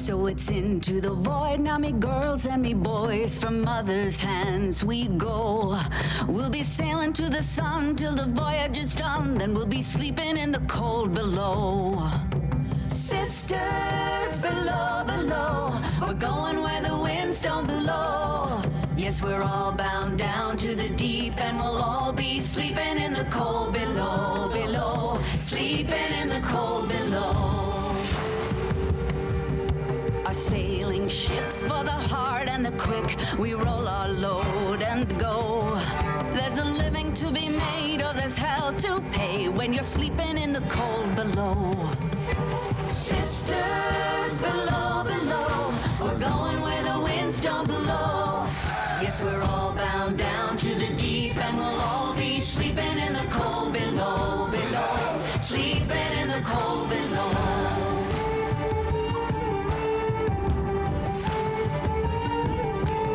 So it's into the void, now me girls and me boys, from mother's hands we go. We'll be sailing to the sun till the voyage is done, then we'll be sleeping in the cold below. Sisters below, below, we're going where the winds don't blow. Yes, we're all bound down to the deep, and we'll all be sleeping in the cold below, below, sleeping in the cold below. Our sailing ships for the hard and the quick, we roll our load and go. There's a living to be made, or there's hell to pay when you're sleeping in the cold below. Sisters below, below, we're going where the winds don't blow. Yes, we're all bound down to the deep, and we'll all be sleeping in the cold below, below, sleeping in the cold below.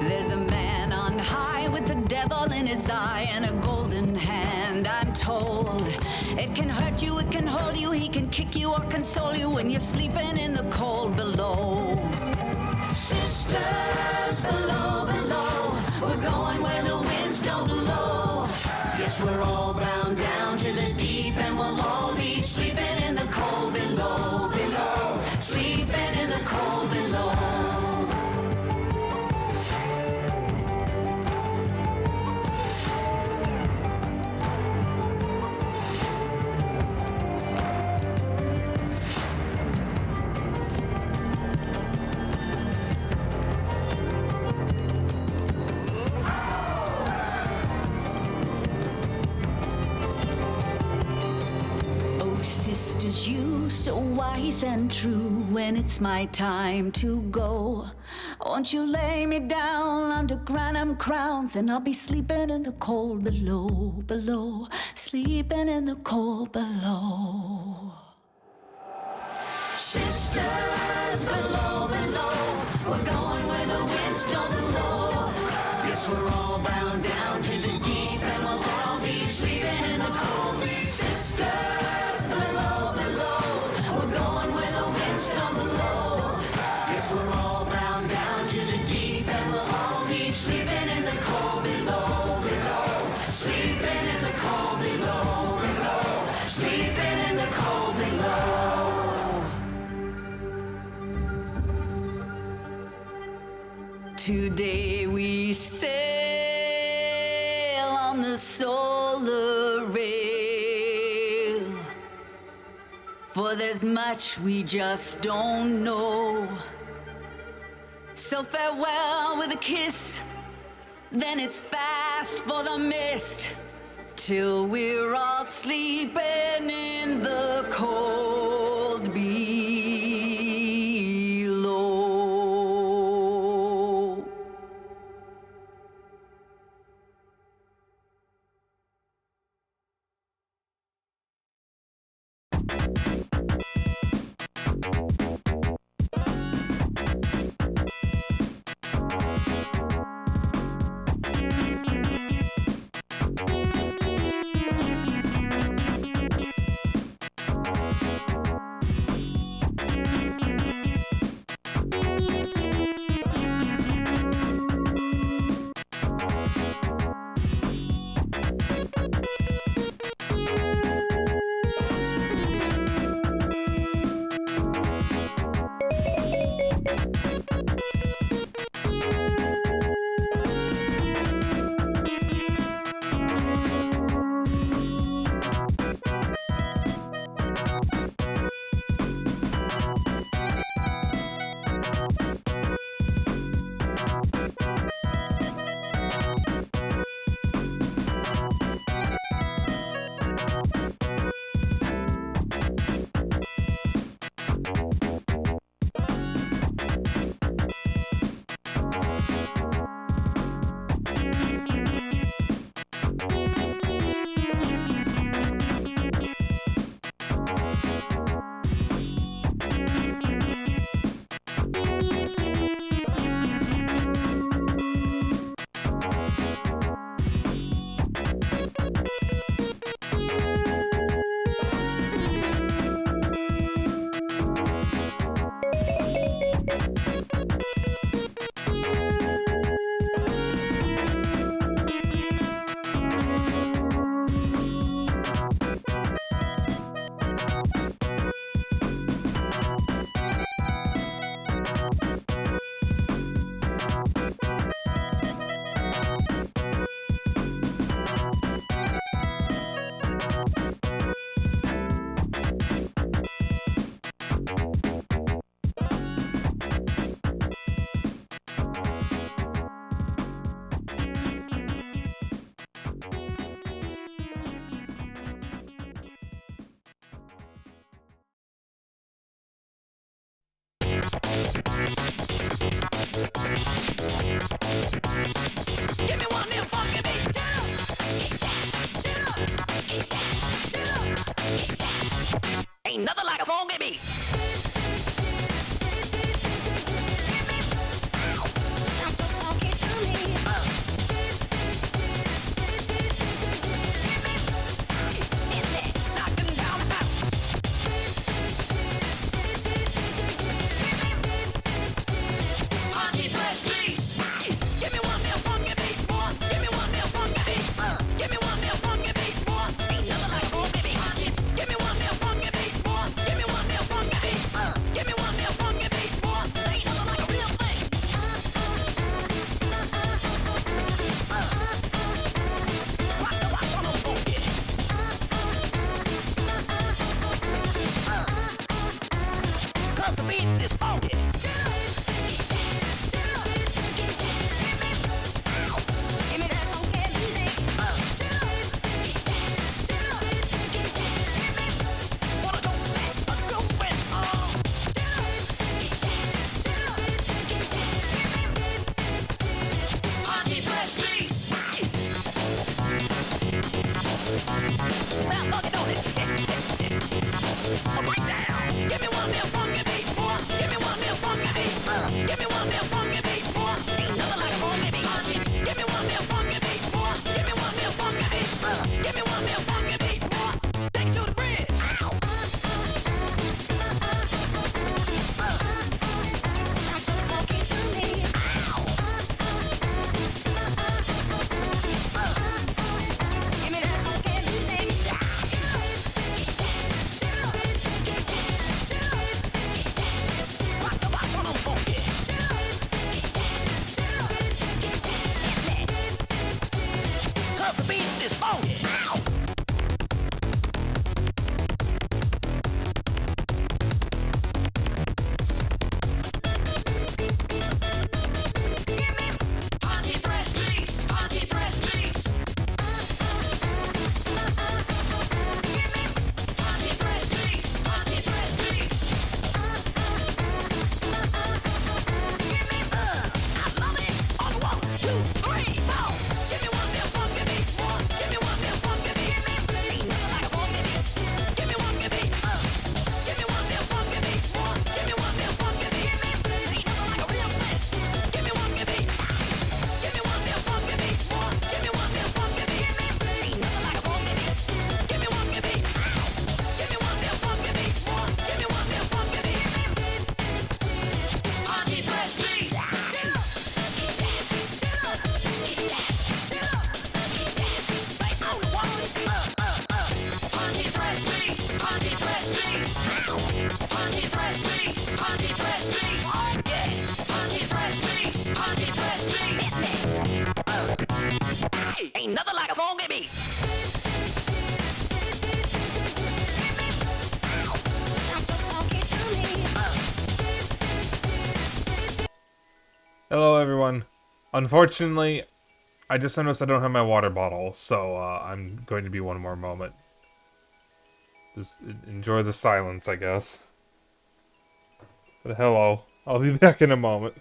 There's a man on high with the devil in his eye and a golden hand, I'm told. It can hurt you, it can hold you, he can kick you or console you when you're sleeping in the cold below. Sisters below, below, we're going where the winds don't blow. Yes, we're all bound down to the deep, and we'll all be sleeping in the cold below, below, sleeping in the cold below. Sisters, you so wise and true, when it's my time to go, won't you lay me down under granum crowns, and I'll be sleeping in the cold below, below, sleeping in the cold below. Sisters below, below, we're going where the winds don't blow. Yes, we're all bound down to the deep, and we'll all be sleeping in the cold. Sisters below, below, we're going where the winds don't blow. Yes, we're all bound down to the deep, and we'll all be sleeping in the cold below, below, sleeping in the cold below, below, sleeping in the cold below. Today we sail on the solar rail, for there's much we just don't know. So farewell with a kiss, then it's fast for the mist, till we're all sleeping in the cold below. the beat is funky. Funky fresh beats, funky fresh beats. Funky fresh beats, funky fresh beats. I love it. On 1, 2, 3, 4. Give me one there funky beat. Give me one there funky beat. Ain't nothing like a funky beat. Give me one there beat. Give me one there funky beat. Give me one there funky beat. Ain't nothing like a real thing. Give me one there beat. Give me one there funky beat. Give me one there funky beat. Ain't nothing like a funky beat. Give me one there beat. Give me one there funky beat. Give me one there funky beat. Funky fresh beats. Funky fresh beats, funky fresh beats. Funky fresh beats, funky fresh beats. Yeah. Funky fresh beats, funky fresh beats. Ain't nothing like a funky beat. Hello everyone. Unfortunately, I just noticed I don't have my water bottle, so I'm going to be one more moment. Just enjoy the silence, I guess. But hello. I'll be back in a moment.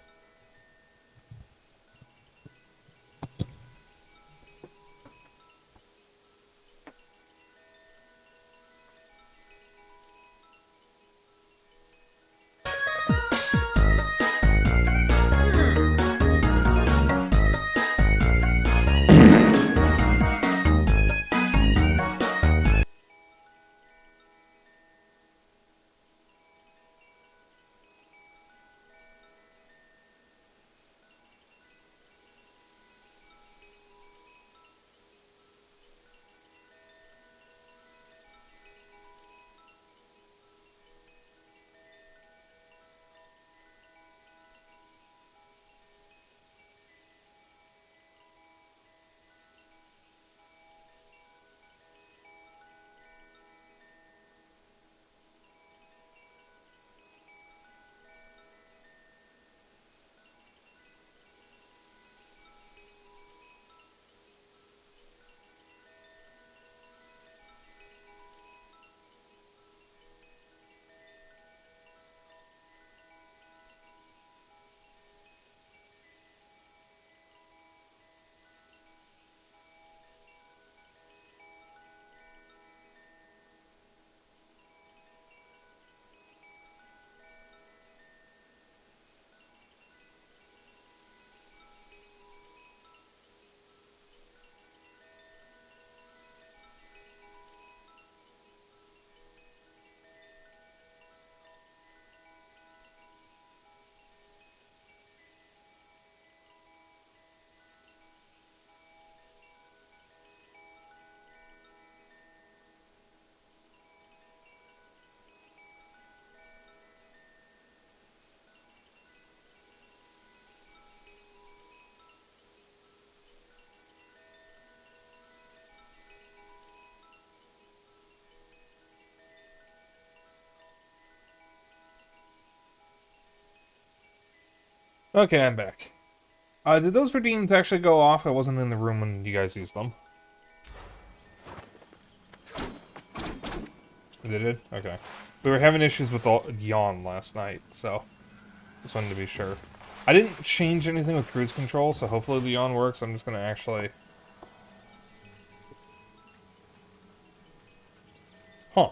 Okay, I'm back. Did those redeems actually go off? I wasn't in the room when you guys used them. They did? Okay. We were having issues with the yawn last night, so just wanted to be sure. I didn't change anything with cruise control, so hopefully the yawn works. I'm just gonna actually... Huh.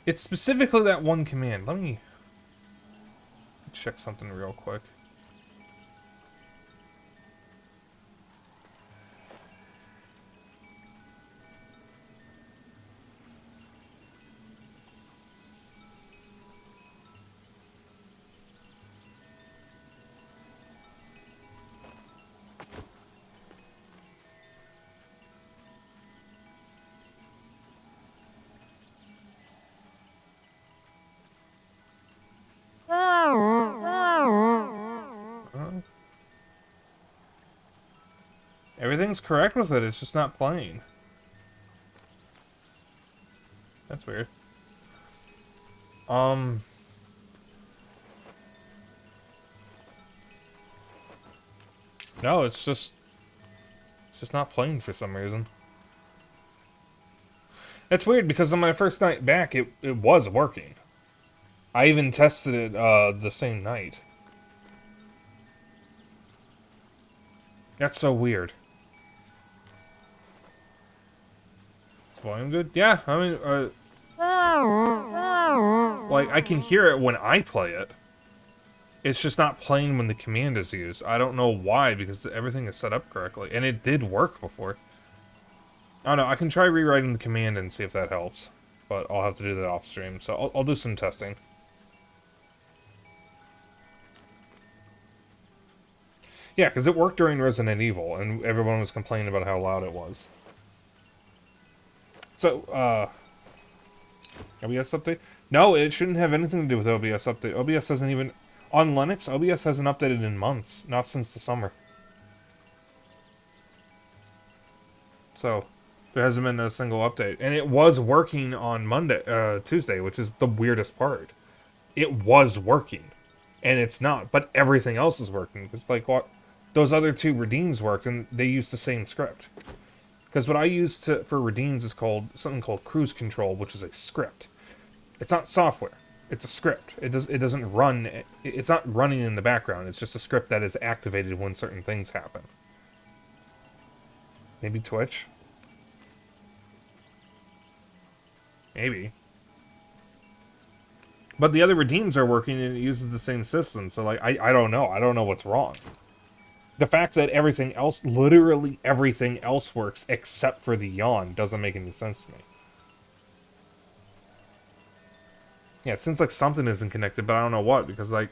It's specifically that one command. Let me check something real quick. Everything's correct with it, it's just not playing. That's weird. No, it's just not playing for some reason. It's weird because on my first night back, it was working. I even tested it the same night. That's so weird. Is volume good? Yeah, I mean, like, I can hear it when I play it. It's just not playing when the command is used. I don't know why, because everything is set up correctly. And it did work before. I don't know, I can try rewriting the command and see if that helps. But I'll have to do that off stream, so I'll do some testing. Yeah, because it worked during Resident Evil, and everyone was complaining about how loud it was. So, OBS update? No, it shouldn't have anything to do with OBS update. OBS doesn't even... On Linux, OBS hasn't updated in months. Not since the summer. So, there hasn't been a single update. And it was working on Tuesday, which is the weirdest part. It was working. And it's not, but everything else is working. It's like, what? Those other two redeems worked, and they used the same script. Because what I use for redeems is something called cruise control, which is a script. It's not software. It's a script. It doesn't run. It's not running in the background. It's just a script that is activated when certain things happen. Maybe Twitch. Maybe. But the other redeems are working, and it uses the same system. So like, I don't know. I don't know what's wrong. The fact that everything else, literally everything else works except for the yawn, doesn't make any sense to me. Yeah, it seems like something isn't connected, but I don't know what, because, like,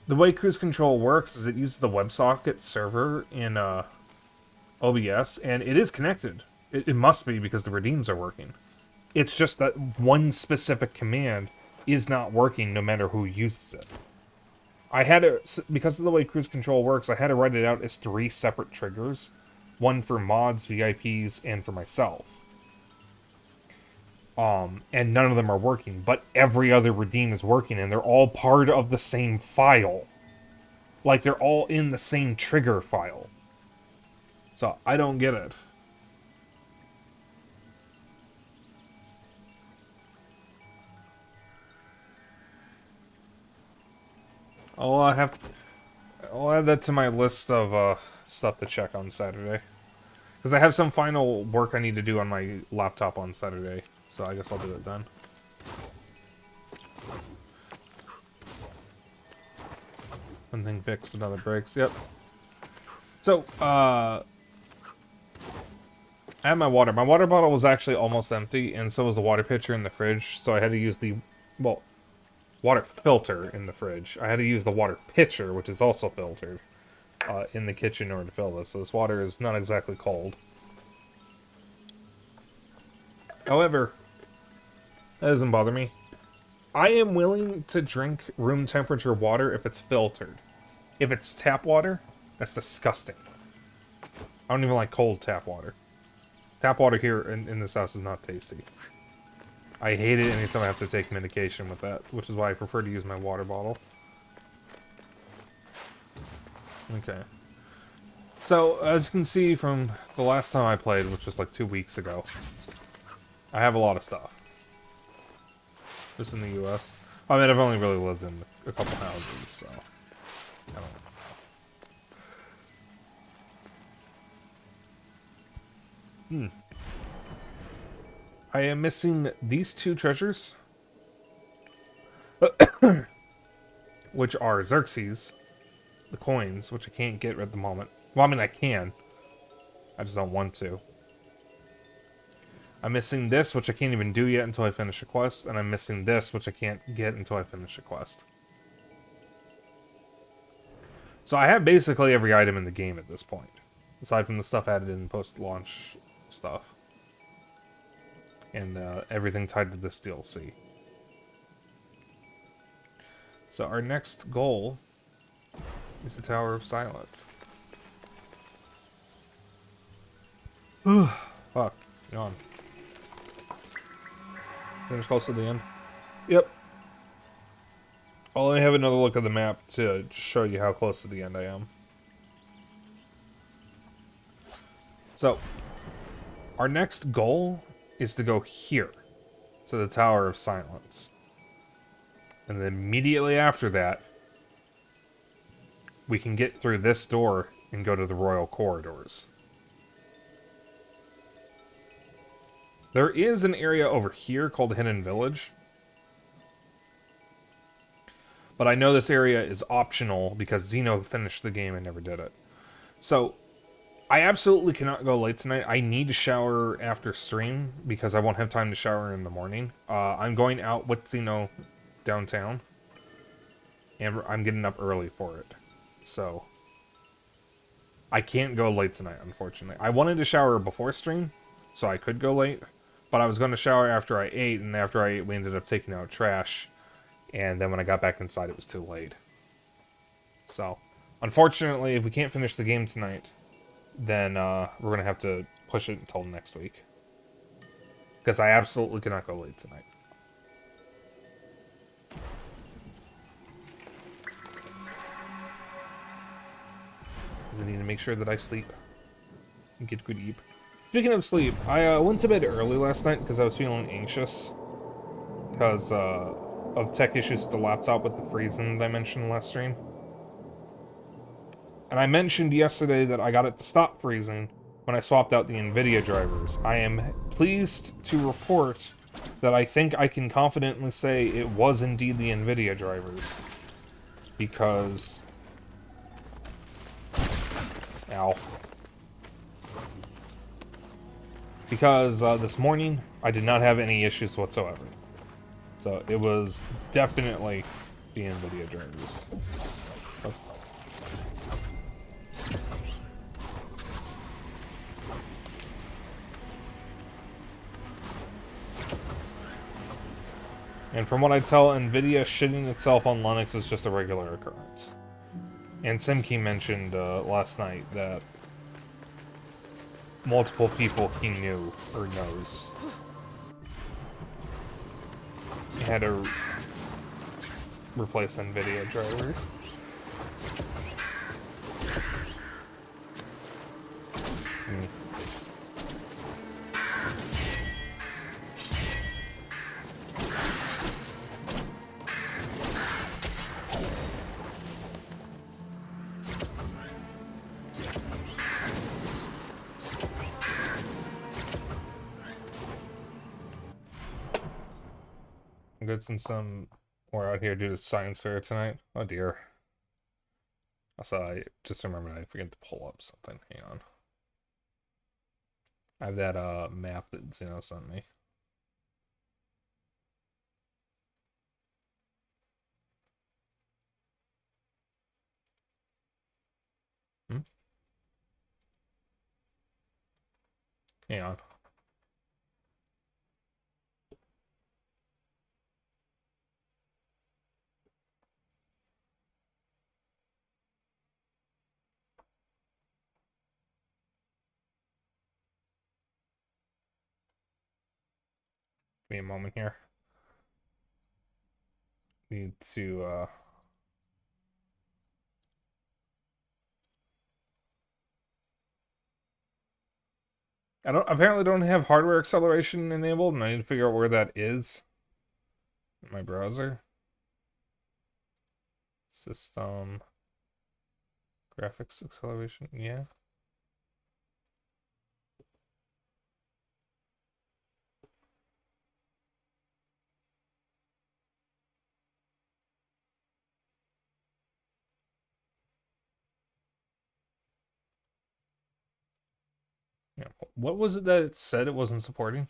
the way cruise control works is it uses the WebSocket server in OBS, and it is connected. It must be, because the redeems are working. It's just that one specific command is not working no matter who uses it. I had to, because of the way cruise control works, I had to write it out as 3 separate triggers. One for mods, VIPs, and for myself. And none of them are working, but every other redeem is working, and they're all part of the same file. Like, they're all in the same trigger file. So, I don't get it. I'll add that to my list of stuff to check on Saturday. Because I have some final work I need to do on my laptop on Saturday. So I guess I'll do it then. One thing fixed, another breaks. Yep. So, I have my water. My water bottle was actually almost empty, and so was the water pitcher in the fridge. So I had to use the, well, water filter in the fridge. I had to use the water pitcher, which is also filtered, in the kitchen in order to fill this. So this water is not exactly cold. However, that doesn't bother me. I am willing to drink room temperature water if it's filtered. If it's tap water, that's disgusting. I don't even like cold tap water. Tap water here in this house is not tasty. I hate it anytime I have to take medication with that, which is why I prefer to use my water bottle. Okay. So, as you can see from the last time I played, which was like 2 weeks ago, I have a lot of stuff. Just in the US. I mean, I've only really lived in a couple houses, so I don't know. I am missing these 2 treasures. Which are Xerxes, the coins, which I can't get at the moment. Well, I mean, I can. I just don't want to. I'm missing this, which I can't even do yet until I finish a quest, and I'm missing this, which I can't get until I finish a quest. So I have basically every item in the game at this point, aside from the stuff added in post-launch stuff. And everything tied to this DLC. So our next goal is the Tower of Silence. Fuck. Yawn. Finish close to the end. Yep. I'll only have another look at the map to just show you how close to the end I am. So, our next goal is to go here, to the Tower of Silence. And then immediately after that, we can get through this door and go to the Royal Corridors. There is an area over here called Hidden Village. But I know this area is optional because Xeno finished the game and never did it. So, I absolutely cannot go late tonight. I need to shower after stream because I won't have time to shower in the morning. I'm going out with Xeno downtown. And I'm getting up early for it. So, I can't go late tonight, unfortunately. I wanted to shower before stream, so I could go late. But I was going to shower after I ate, and after I ate, we ended up taking out trash. And then when I got back inside, it was too late. So, unfortunately, if we can't finish the game tonight, then we're going to have to push it until next week. Because I absolutely cannot go late tonight. I need to make sure that I sleep and get good sleep. Speaking of sleep, I went to bed early last night because I was feeling anxious. Because of tech issues with the laptop with the freezing that I mentioned last stream. And I mentioned yesterday that I got it to stop freezing when I swapped out the NVIDIA drivers. I am pleased to report that I think I can confidently say it was indeed the NVIDIA drivers. Because... Ow. Because this morning, I did not have any issues whatsoever. So it was definitely the NVIDIA drivers. Oops. And from what I tell, NVIDIA shitting itself on Linux is just a regular occurrence. And Simkey mentioned last night that multiple people he knew, or knows, had to replace NVIDIA drivers. I'm good since we're out here due to science fair tonight. Oh dear. Also, I just remembered I forget to pull up something. Hang on. I have that map that Zeno sent me. Hang on. Give me a moment here. Need to I apparently don't have hardware acceleration enabled, and I need to figure out where that is in my browser. System graphics acceleration, yeah. Yeah. What was it that it said it wasn't supporting?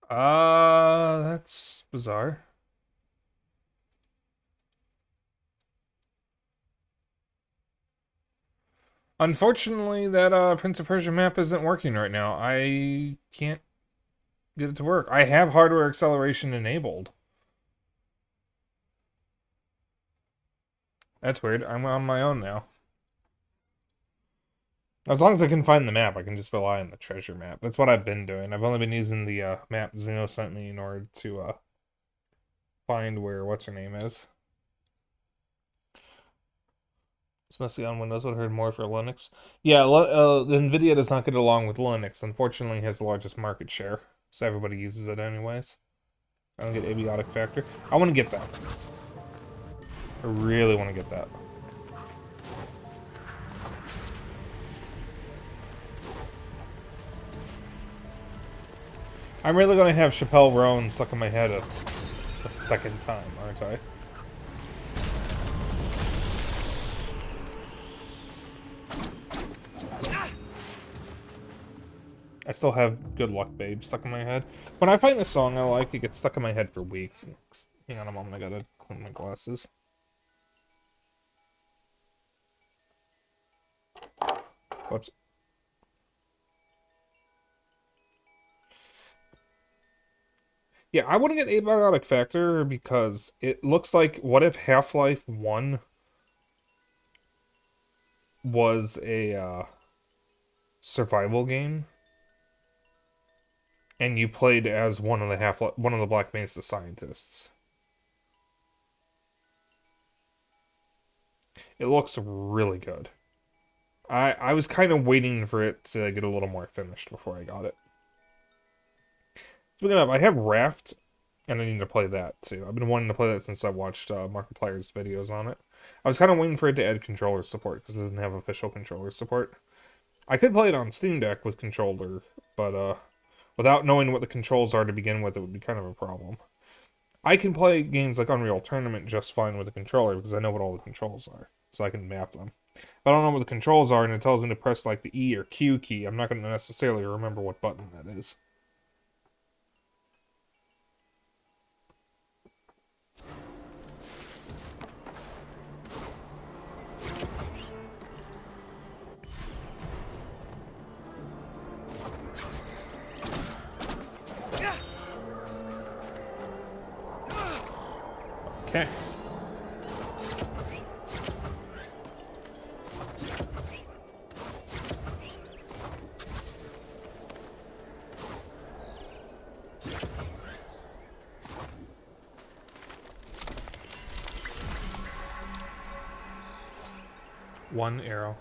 That's bizarre. Unfortunately, that Prince of Persia map isn't working right now. I can't get it to work. I have hardware acceleration enabled. That's weird. I'm on my own now. As long as I can find the map, I can just rely on the treasure map. That's what I've been doing. I've only been using the map Zeno sent me in order to find where what's-her-name is. It's mostly on Windows. Would have heard more for Linux. Yeah, NVIDIA does not get along with Linux. Unfortunately, it has the largest market share, so everybody uses it anyways. I don't get abiotic factor. I want to get that. I really want to get that. I'm really going to have Chappelle Roan stuck in my head a second time, aren't I? I still have Good Luck Babe stuck in my head. When I find a song I like, it gets stuck in my head for weeks. Hang on a moment, I gotta clean my glasses. Whoops. Yeah, I wouldn't get abiotic factor because it looks like, what if Half-Life 1 was a survival game? And you played as one of the Black Mesa scientists. It looks really good. I was kind of waiting for it to get a little more finished before I got it. Speaking of, I have Raft, and I need to play that too. I've been wanting to play that since I watched Markiplier's videos on it. I was kind of waiting for it to add controller support because it doesn't have official controller support. I could play it on Steam Deck with controller, but without knowing what the controls are to begin with, it would be kind of a problem. I can play games like Unreal Tournament just fine with a controller because I know what all the controls are, so I can map them. If I don't know what the controls are and it tells me to press like the E or Q key, I'm not going to necessarily remember what button that is. Okay. One arrow.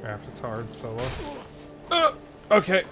Raft is hard solo. Okay.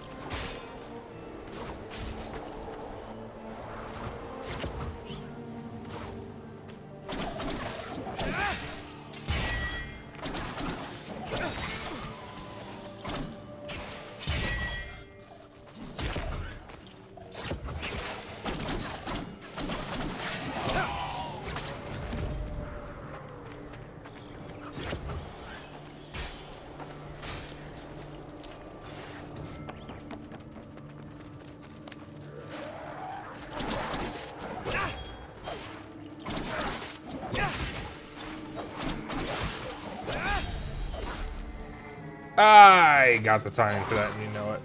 I got the timing for that, and you know it.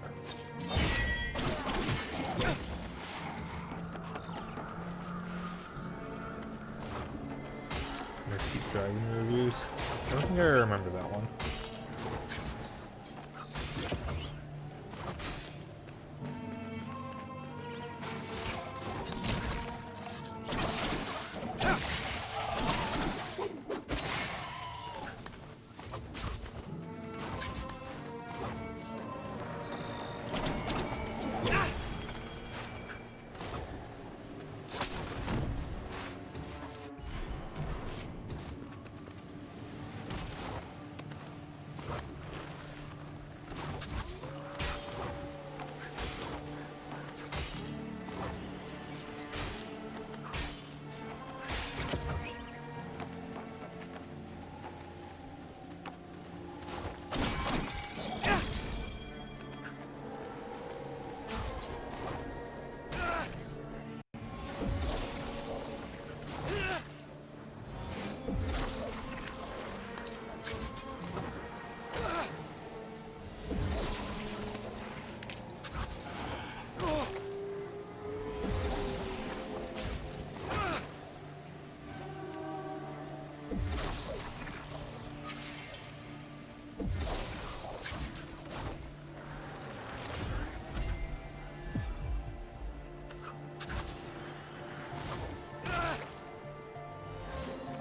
I'm gonna keep dragging reviews. I don't think I remember that one.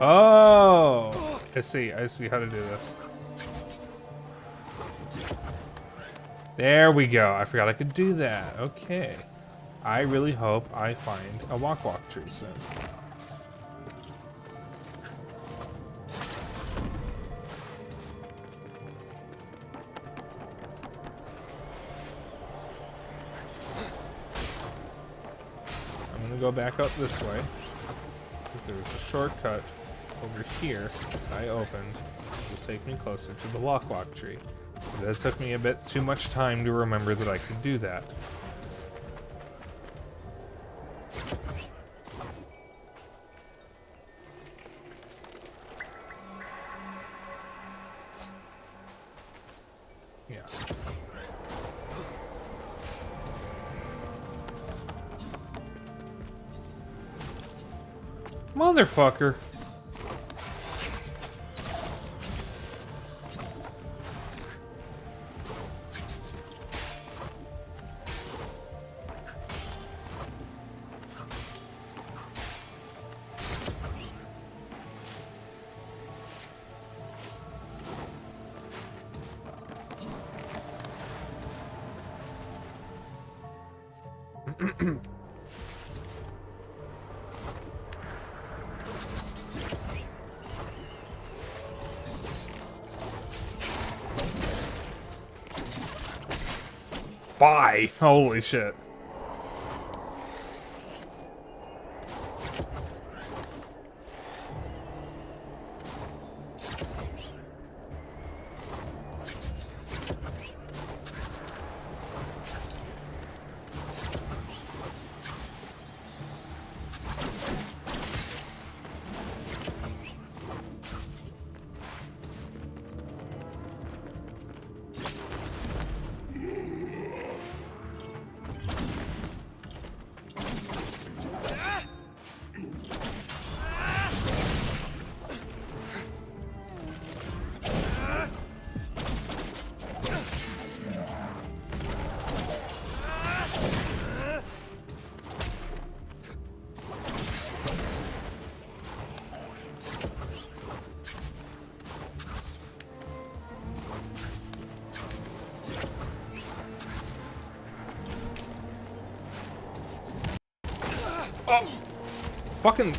Oh! I see how to do this. There we go. I forgot I could do that. Okay. I really hope I find a walk tree soon. I'm gonna go back up this way, because there was a shortcut over here that I opened. It will take me closer to the walk tree. But that took me a bit too much time to remember that I could do that. Yeah. Motherfucker. Bye. Holy shit. Oh! Fucking...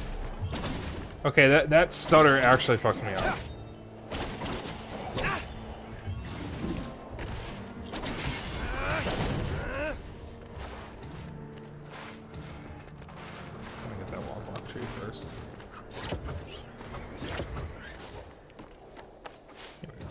Okay, that stutter actually fucked me up. Let me get that wall block tree first. Here we go.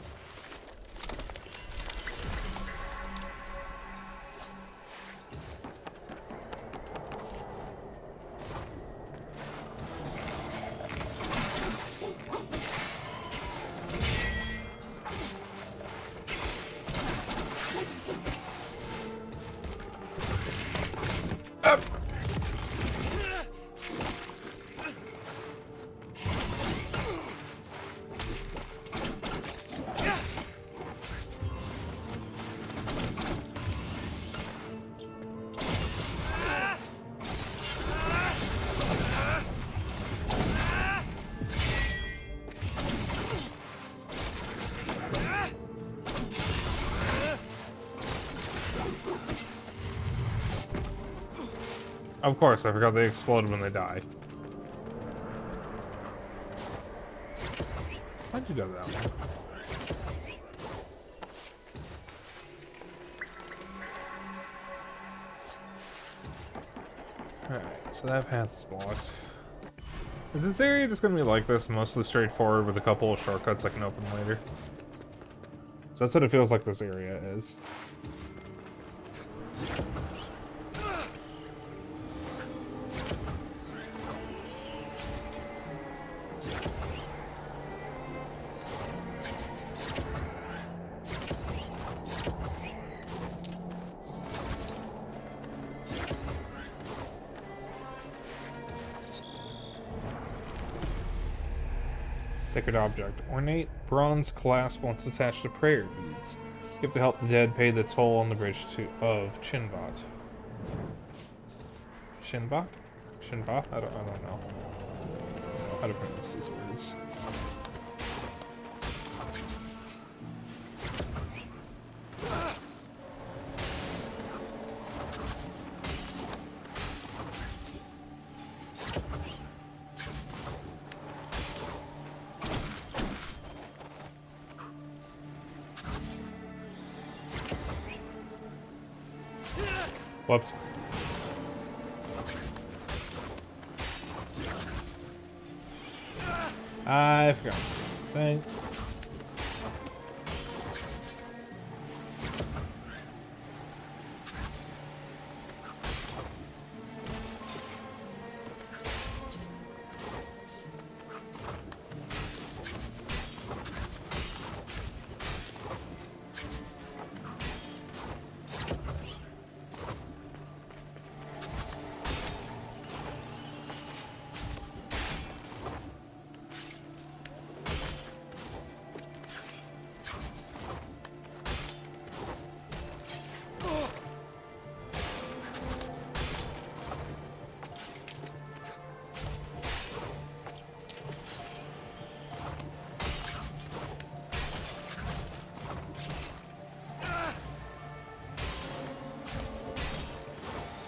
Of course, I forgot they explode when they die. Why'd you go to that one? Alright, so that path is blocked. Is this area just gonna be like this, mostly straightforward with a couple of shortcuts I can open later? So that's what it feels like this area is. Sacred object. Ornate bronze clasp once attached to prayer beads. You have to help the dead pay the toll on the bridge of Chinbot. Shinbot? Shinbot? I don't know. how to pronounce these words. Whoops. I forgot what I was saying.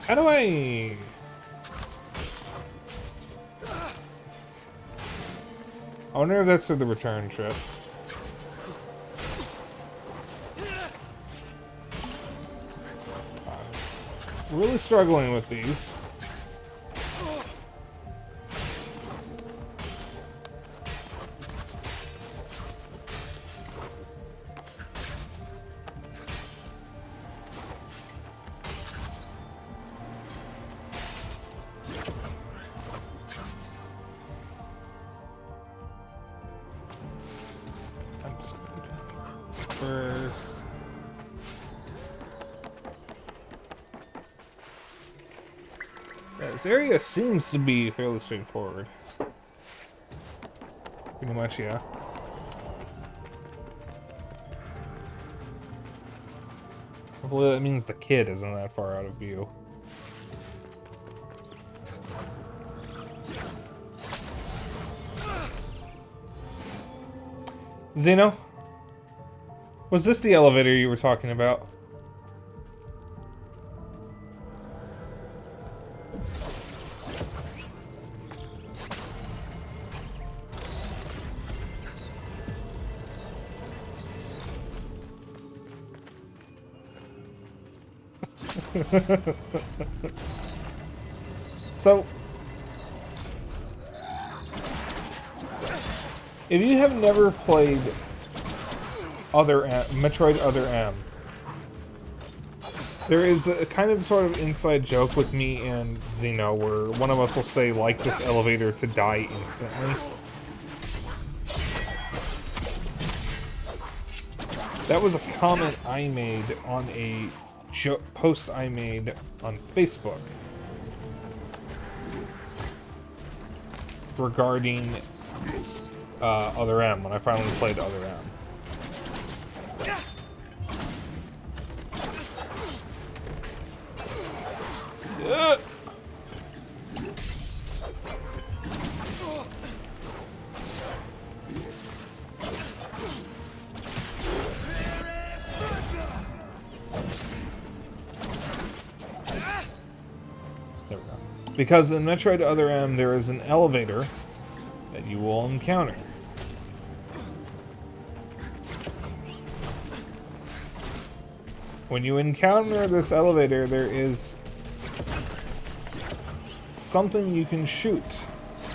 How do I... I wonder if that's for the return trip. I'm really struggling with these. I'm screwed. First. Yeah, this area seems to be fairly straightforward. Pretty much, yeah. Hopefully that means the kid isn't that far out of view. Zeno? Was this the elevator you were talking about? So, if you have never played Metroid Other M, there is a kind of sort of inside joke with me and Zeno where one of us will say, like this elevator to die instantly. That was a comment I made on a post I made on Facebook regarding Other M, when I finally played Other M. There we go. Because in Metroid Other M, there is an elevator that you will encounter. When you encounter this elevator, there is something you can shoot,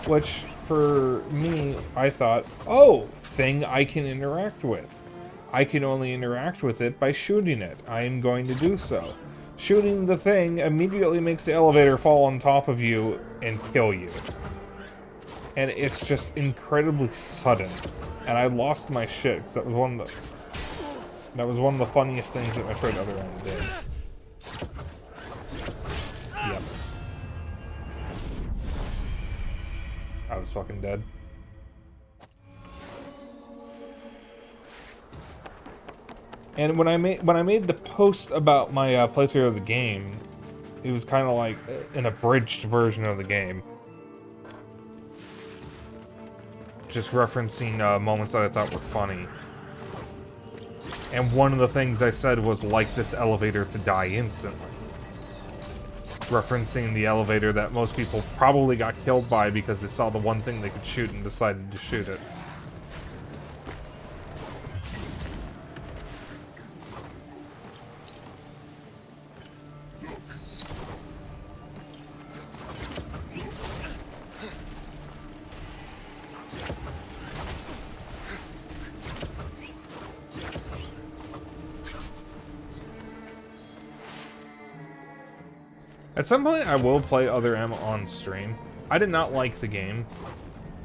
which for me, I thought, oh, thing I can interact with. I can only interact with it by shooting it. I am going to do so. Shooting the thing immediately makes the elevator fall on top of you and kill you. And it's just incredibly sudden. And I lost my shit, because that was one of the funniest things that Metroid Other M did. Yep. I was fucking dead. And when I made the post about my playthrough of the game, it was kind of like an abridged version of the game. just referencing moments that I thought were funny. And one of the things I said was, like this elevator to die instantly. Referencing the elevator that most people probably got killed by because they saw the one thing they could shoot and decided to shoot it. At some point, I will play Other M on stream. I did not like the game,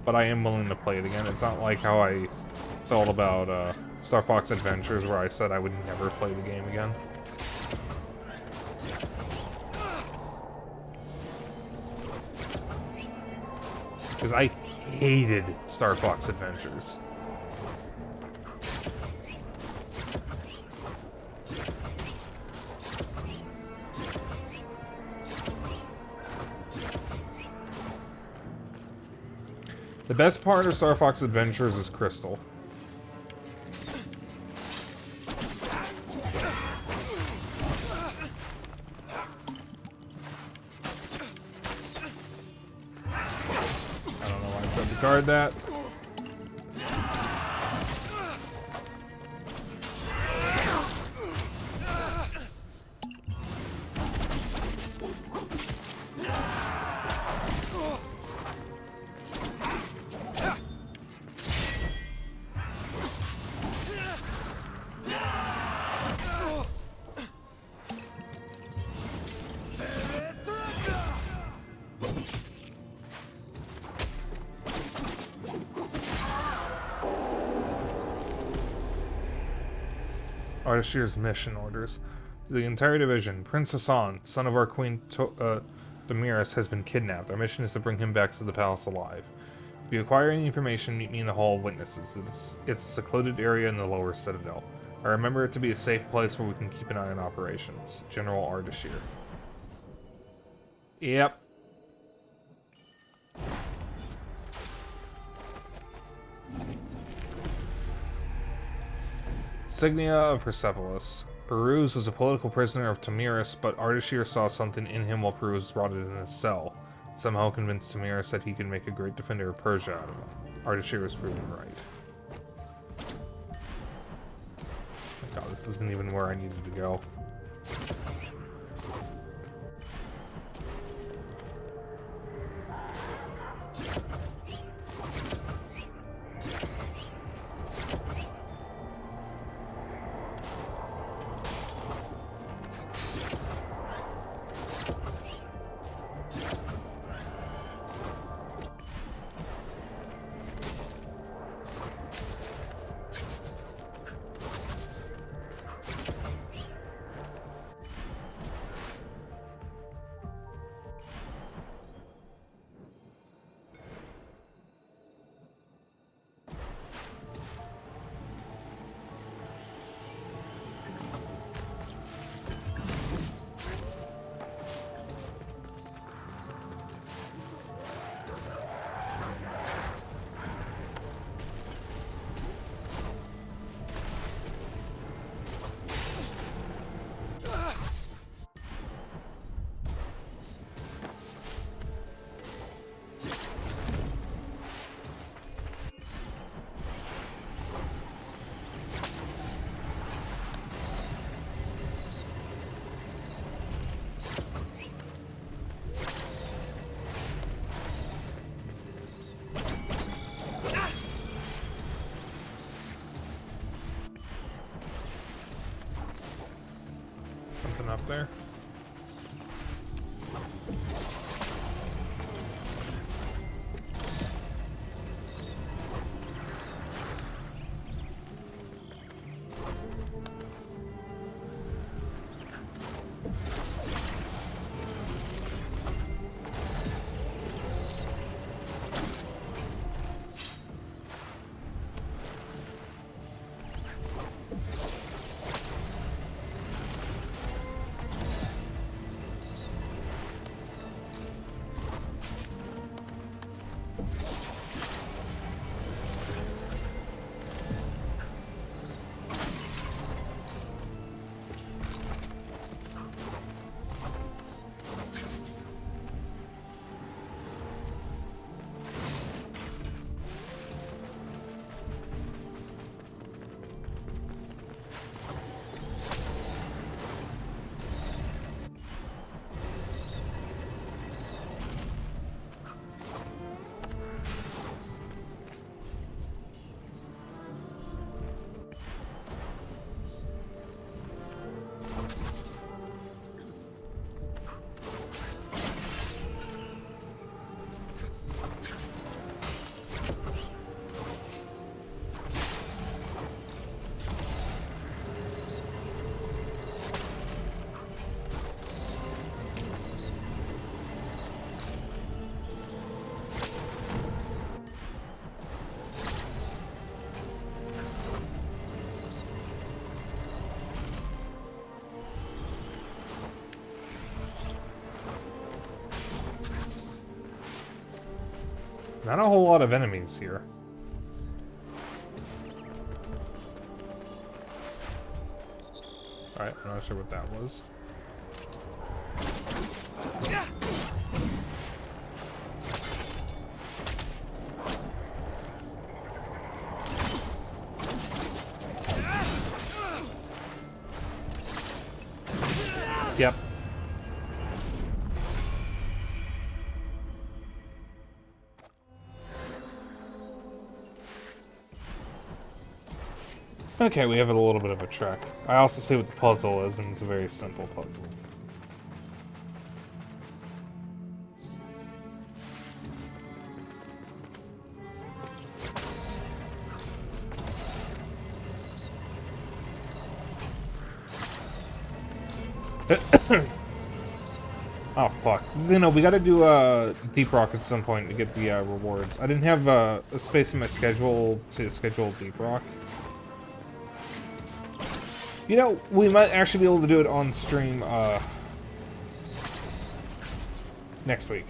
but I am willing to play it again. It's not like how I felt about Star Fox Adventures, where I said I would never play the game again. Because I hated Star Fox Adventures. The best part of Star Fox Adventures is Crystal. I don't know why I tried to guard that. Ardashir's mission orders. To the entire division, Prince Hassan, son of our queen Damiris, has been kidnapped. Our mission is to bring him back to the palace alive. If you acquire any information, meet me in the Hall of Witnesses. It's a secluded area in the lower citadel. I remember it to be a safe place where we can keep an eye on operations. General Ardashir. Yep. Insignia of Persepolis. Peruse was a political prisoner of Tamiris, but Ardashir saw something in him while Peruse rotted in his cell. It somehow convinced Tamiris that he could make a great defender of Persia out of him. Ardashir was proven right. Oh god, this isn't even where I needed to go. Something up there. Not a whole lot of enemies here. Alright, I'm not sure what that was. Yep. Okay, we have a little bit of a trek. I also see what the puzzle is, and it's a very simple puzzle. Oh fuck! You know, we got to do Deep Rock at some point to get the rewards. I didn't have a space in my schedule to schedule Deep Rock. You know, we might actually be able to do it on stream next week.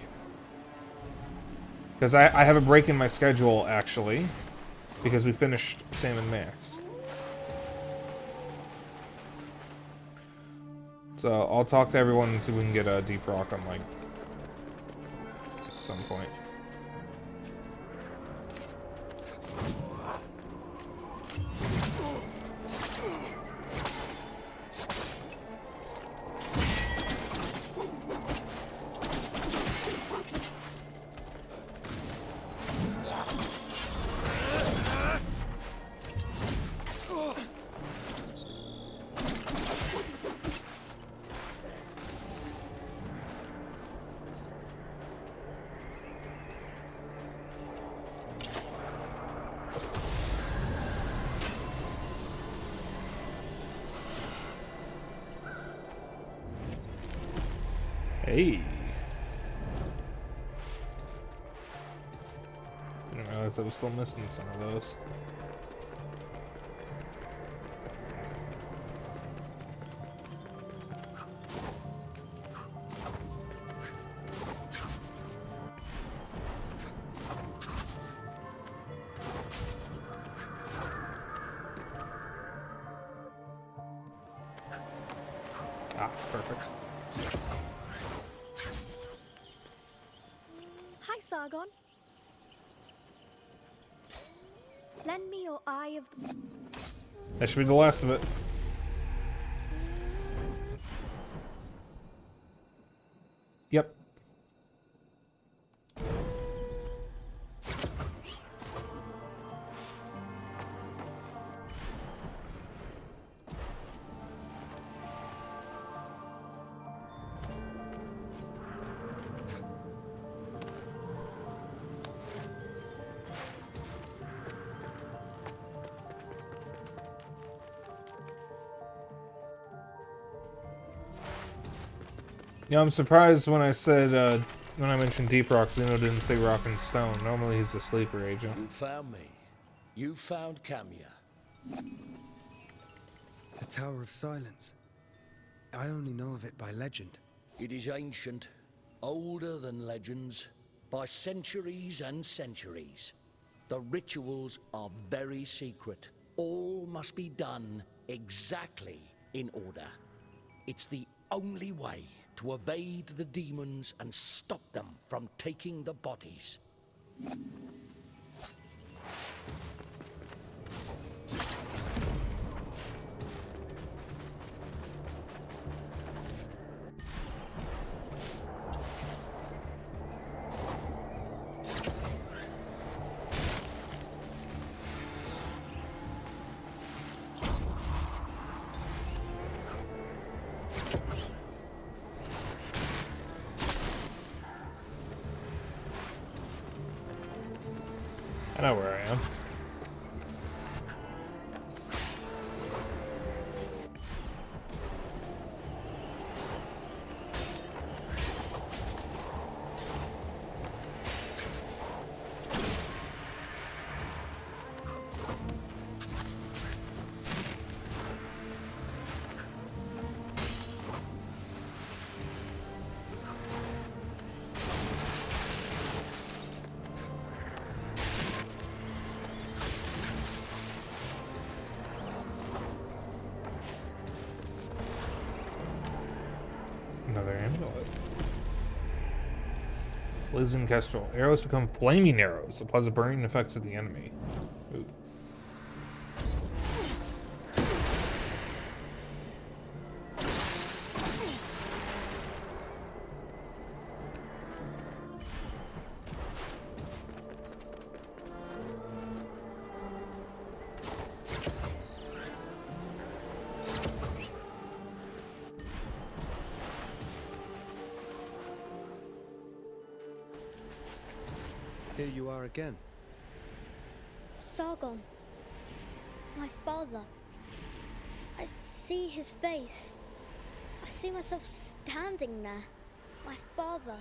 Because I have a break in my schedule, actually, because we finished Sam and Max. So I'll talk to everyone and see if we can get a Deep Rock on, like, at some point. Hey. Didn't realize I was still missing some of those. Ah, perfect. Hi, Sargon. Lend me your eye of the... That should be the last of it. Yep. Yeah, I'm surprised when I said, when I mentioned Deep Rock, Zeno didn't say Rock and Stone. Normally he's a sleeper agent. You found me. You found Camia. The Tower of Silence. I only know of it by legend. It is ancient, older than legends, by centuries and centuries. The rituals are very secret. All must be done exactly in order. It's the only way to evade the demons and stop them from taking the bodies. I know where I am. another amulet. Blazing Kestrel. Arrows become flaming arrows. Applies the burning effects of the enemy. Ooh. Here you are again. Sargon. My father. I see his face. I see myself standing there. My father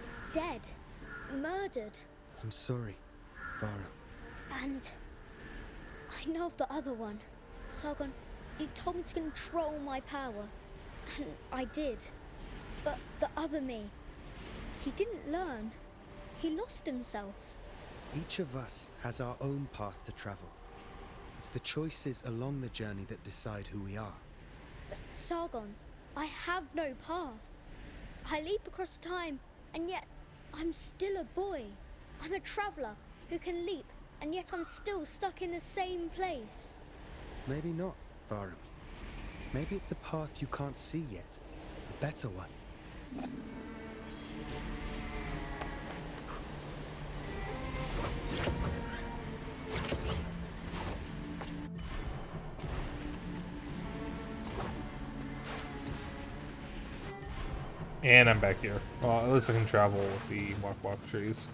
is dead. Murdered. I'm sorry, Vara. And I know of the other one. Sargon, you told me to control my power. And I did. But the other me, he didn't learn. He lost himself. Each of us has our own path to travel. It's the choices along the journey that decide who we are. Sargon, I have no path. I leap across time, and yet I'm still a boy. I'm a traveler who can leap, and yet I'm still stuck in the same place. Maybe not, Vara. Maybe it's a path you can't see yet. A better one. And I'm back here. Well, at least I can travel with the walk trees.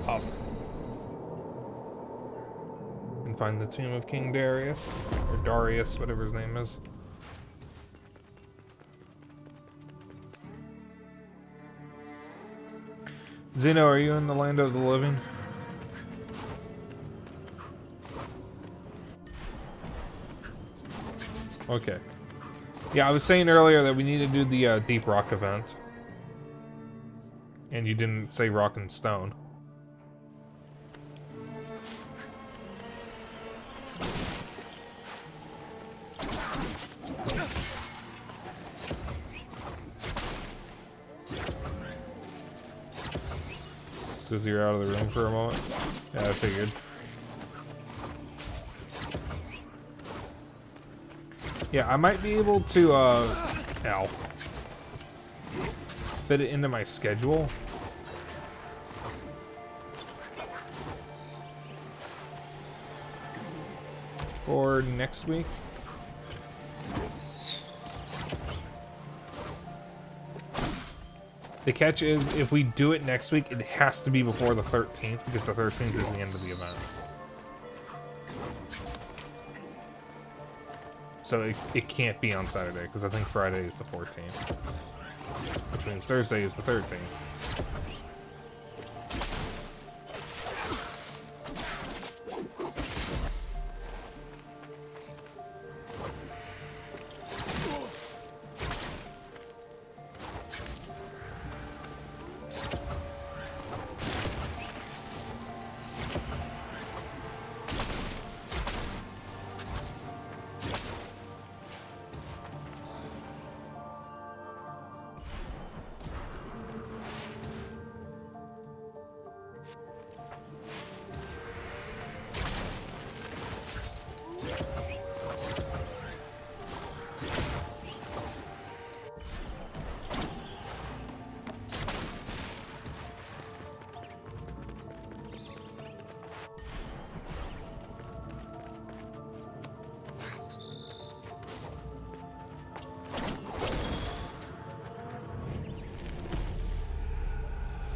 Up. And find the tomb of King Darius, or Darius, whatever his name is. Zeno, are you in the land of the living? Okay. Yeah, I was saying earlier that we need to do the Deep Rock event. And you didn't say rock and stone. Because you're out of the room for a moment? Yeah, I figured. Yeah, I might be able to, ow. Fit it into my schedule. For next week. The catch is, if we do it next week, it has to be before the 13th, because the 13th is the end of the event. So it can't be on Saturday, because I think Friday is the 14th. Which means Thursday is the 13th.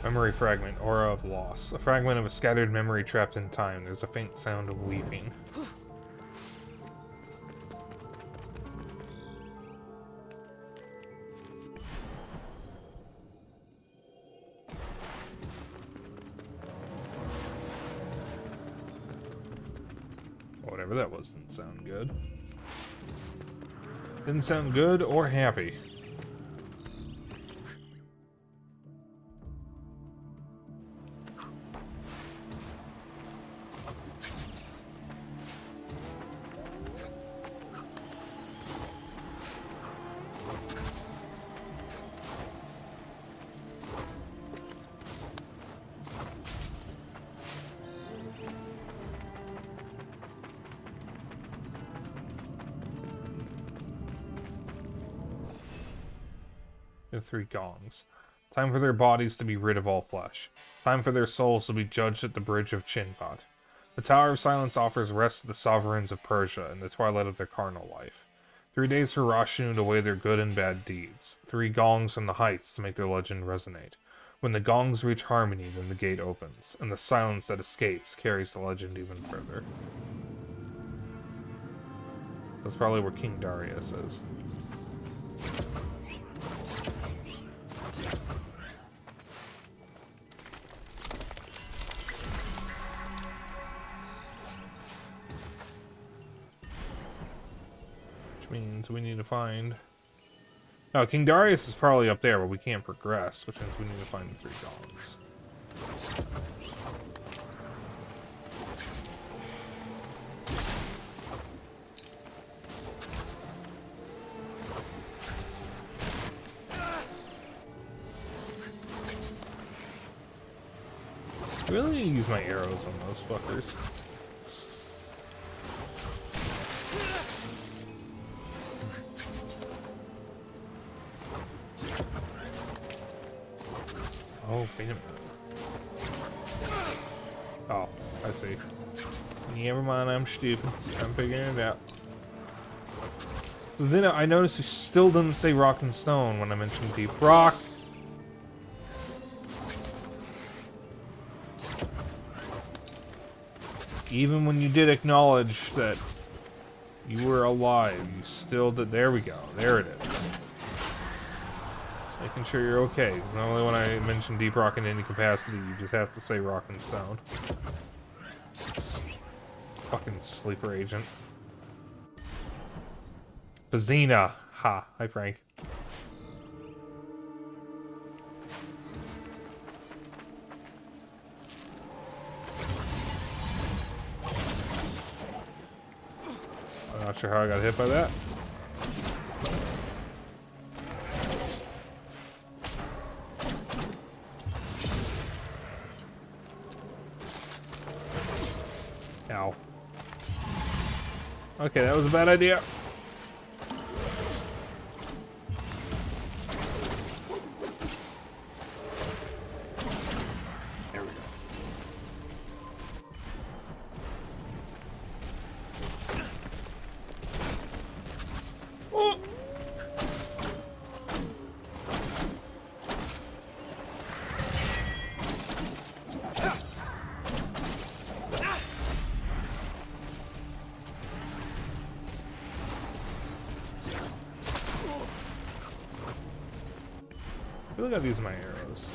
Memory fragment, aura of loss. A fragment of a scattered memory trapped in time. There's a faint sound of weeping. whatever that was didn't sound good. Didn't sound good or happy. The 3 gongs. Time for their bodies to be rid of all flesh. Time for their souls to be judged at the bridge of Chinpat. The Tower of Silence offers rest to the sovereigns of Persia in the twilight of their carnal life. 3 days for Rashnu to weigh their good and bad deeds. 3 gongs from the heights to make their legend resonate. When the gongs reach harmony, then the gate opens, and the silence that escapes carries the legend even further. That's probably where King Darius is. Means we need to find... Now, King Darius is probably up there, but we can't progress, which means we need to find the 3 gongs. I really need to use my arrows on those fuckers. Oh, wait a minute. Oh, I see. Never mind, I'm stupid. I'm figuring it out. So then I noticed he still didn't say rock and stone when I mentioned deep rock. Even when you did acknowledge that you were alive, you still did. There we go. There it is. Making sure you're okay, because not only when I mention deep rock in any capacity, you just have to say rock and stone. Fucking sleeper agent. Bazina! Ha! Hi, Frank. I'm not sure how I got hit by that. Ow. Okay, that was a bad idea. There we go. Oh. I really gotta use my arrows.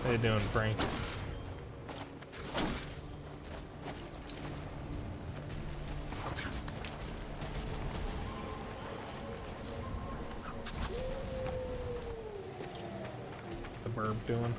How you doing, Frank? The burb doing?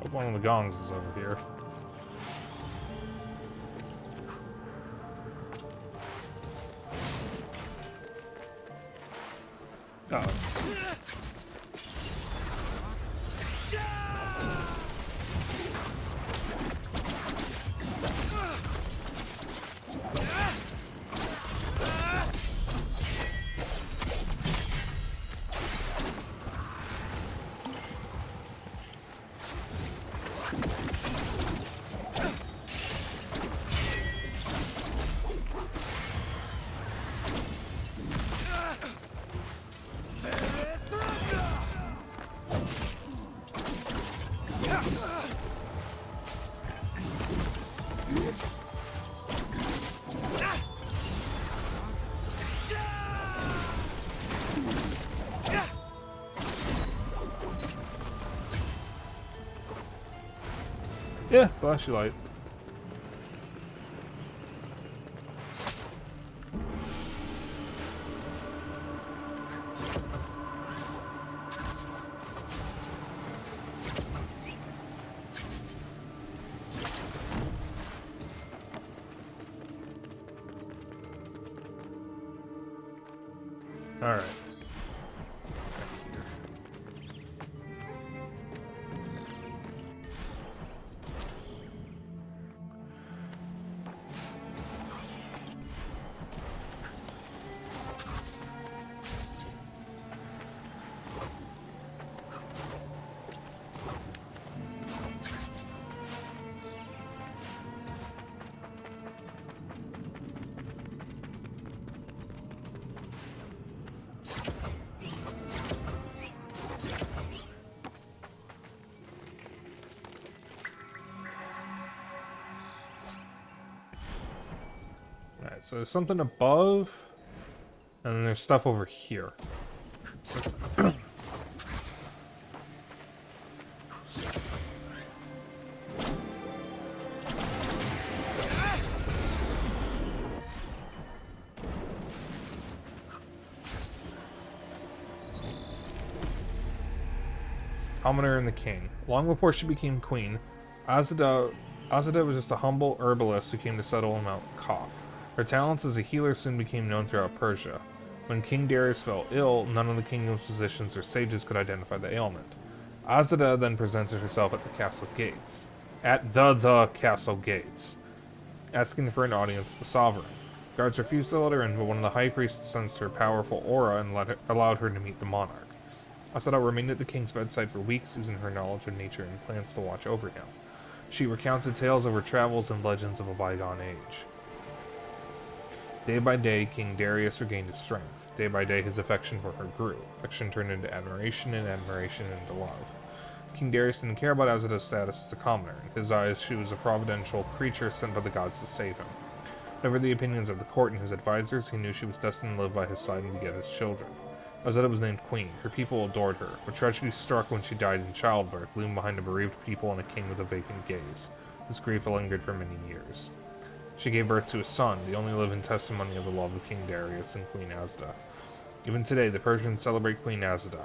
Hope one of the gongs is over here. Oh. Yeah, flashlight. All right. Alright, so there's something above, and then there's stuff over here. Almoner and the King. Long before she became queen, Azada was just a humble herbalist who came to settle in Mount Koth. Her talents as a healer soon became known throughout Persia. When King Darius fell ill, none of the kingdom's physicians or sages could identify the ailment. Azada then presented herself at the castle gates. At the castle gates, asking for an audience with the sovereign. Guards refused to let her in, but one of the high priests sensed her powerful aura and allowed her to meet the monarch. Azada remained at the king's bedside for weeks, using her knowledge of nature and plants to watch over him. She recounted tales of her travels and legends of a bygone age. Day by day, King Darius regained his strength. Day by day, his affection for her grew. Affection turned into admiration, and admiration into love. King Darius didn't care about Azada's status as a commoner. In his eyes, she was a providential creature sent by the gods to save him. Whatever the opinions of the court and his advisors, he knew she was destined to live by his side and beget his children. Azada was named queen. Her people adored her, but tragedy struck when she died in childbirth, leaving behind a bereaved people and a king with a vacant gaze. His grief lingered for many years. She gave birth to a son, the only living testimony of the love of King Darius and Queen Azada. Even today, the Persians celebrate Queen Azada,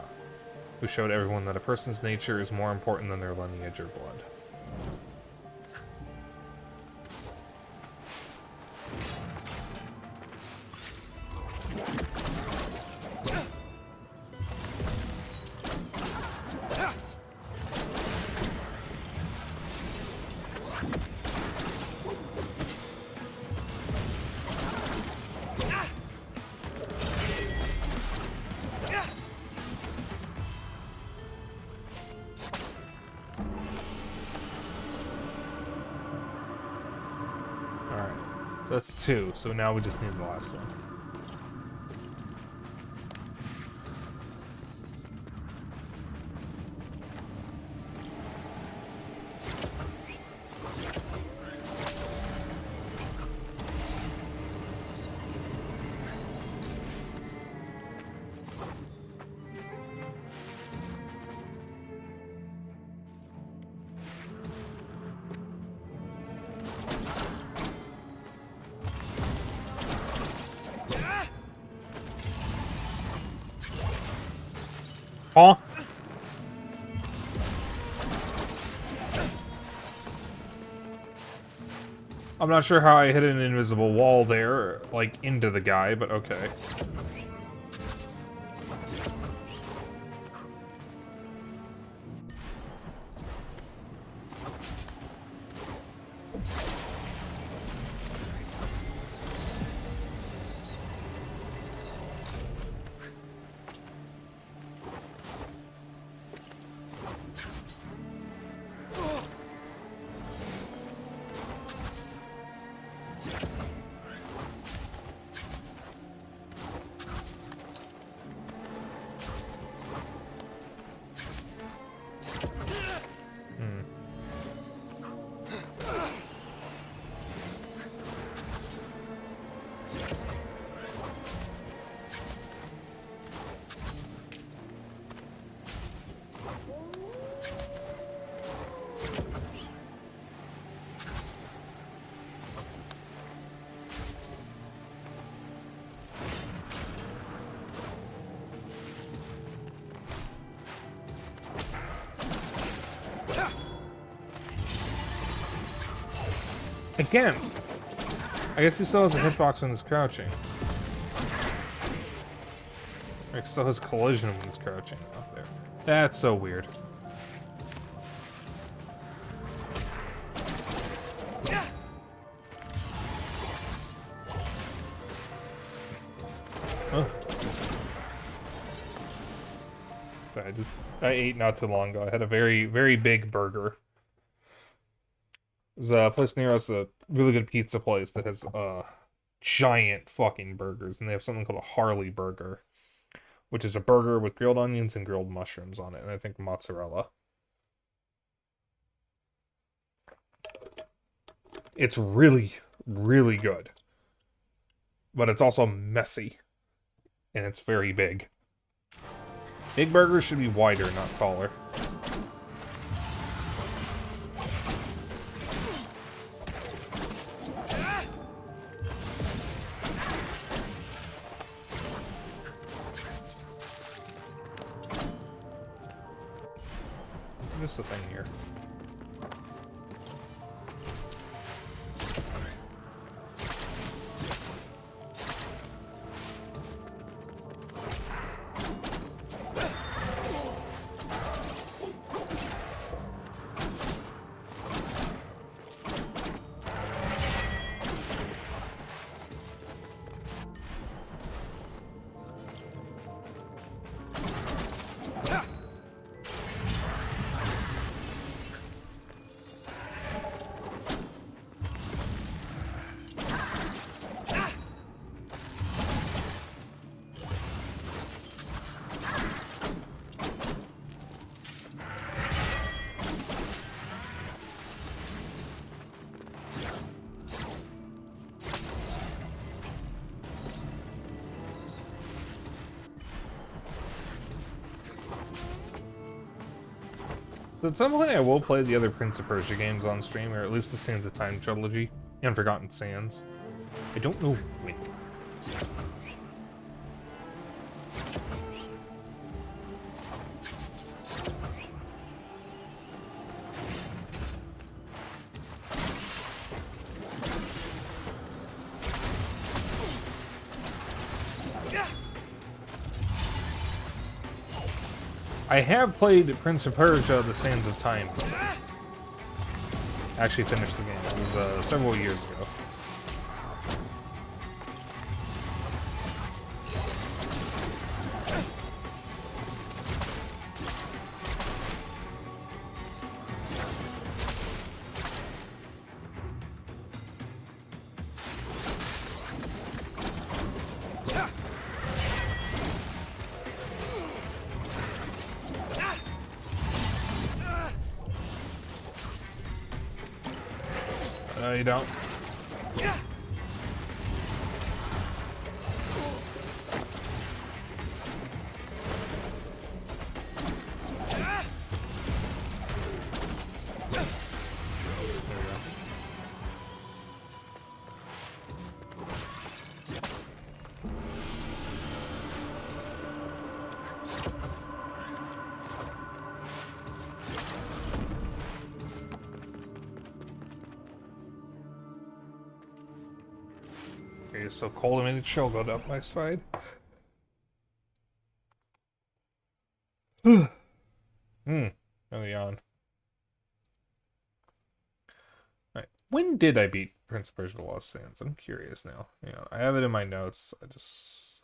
who showed everyone that a person's nature is more important than their lineage or blood. So that's 2, so now we just need the last one. Huh? I'm not sure how I hit an invisible wall there, like, into the guy, but okay. Again! I guess he still has a hitbox when he's crouching. Or he still has collision when he's crouching out there. That's so weird. Huh. Sorry, I ate not too long ago. I had a very, very big burger. There's a place near us, a really good pizza place that has giant fucking burgers, and they have something called a Harley burger, which is a burger with grilled onions and grilled mushrooms on it, and I think mozzarella. It's really, really good. But it's also messy, and it's very big. Big burgers should be wider, not taller. What's the thing here? At some point I will play the other Prince of Persia games on stream, or at least the Sands of Time trilogy, and Forgotten Sands. I don't know when. I have played Prince of Persia: The Sands of Time. Actually finished the game. It was several years ago. No, you don't. It is so cold, I made a chill go up my spine. Oh, yawn. Alright, when did I beat Prince of Persia: The Lost Sands? I'm curious now. You know, I have it in my notes. I just...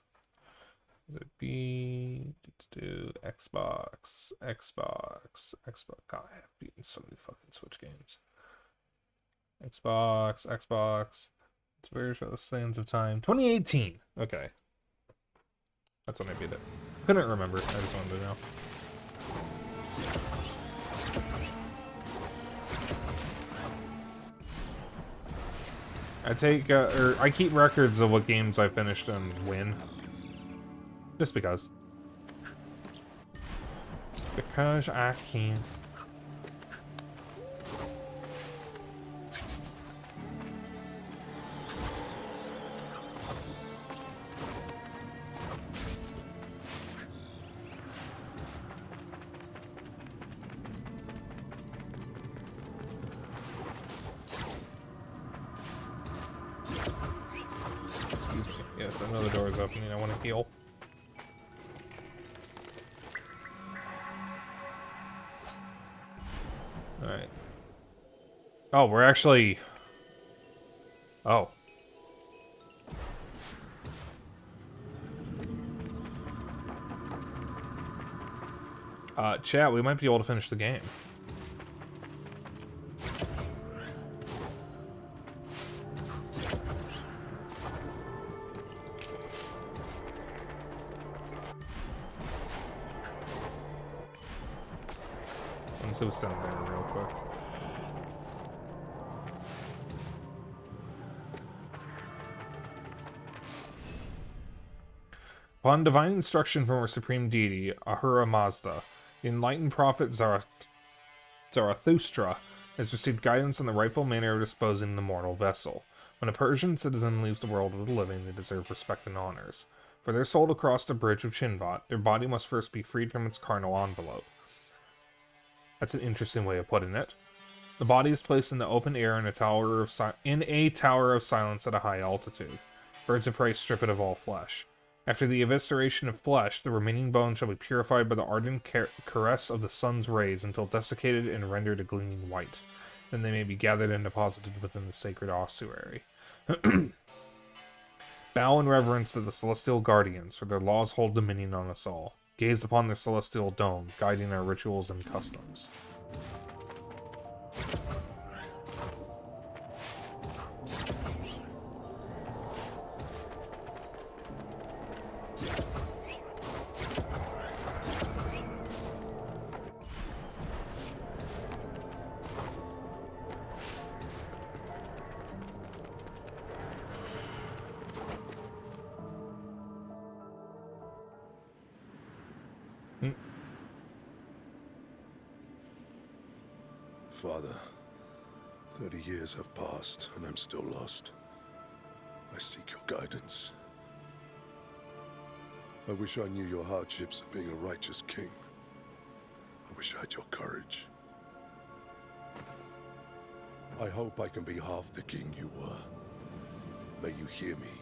Would it be... Xbox... God, I have beaten so many fucking Switch games. Xbox... It's Persia: The Sands of Time. 2018! Okay. That's when I beat it. Couldn't remember. I just wanted to know. I keep records of what games I finished and when. Just because. Because I can. Excuse me. Yes, I know the door is opening. I want to heal. Alright. Oh, we're actually... Oh. Chat, we might be able to finish the game. So send there real quick. Upon divine instruction from our supreme deity, Ahura Mazda, the enlightened prophet Zarathustra has received guidance on the rightful manner of disposing the mortal vessel. When a Persian citizen leaves the world of the living, they deserve respect and honors. For their soul to cross the bridge of Chinvat, their body must first be freed from its carnal envelope. That's an interesting way of putting it. The body is placed in the open air in a tower of silence at a high altitude. Birds of prey strip it of all flesh. After the evisceration of flesh, the remaining bones shall be purified by the ardent caress of the sun's rays until desiccated and rendered a gleaming white. Then they may be gathered and deposited within the sacred ossuary. Bow in reverence to the celestial guardians, for their laws hold dominion on us all. Gaze upon the celestial dome, guiding our rituals and customs. Father, 30 years have passed, and I'm still lost. I seek your guidance. I wish I knew your hardships of being a righteous king. I wish I had your courage. I hope I can be half the king you were. May you hear me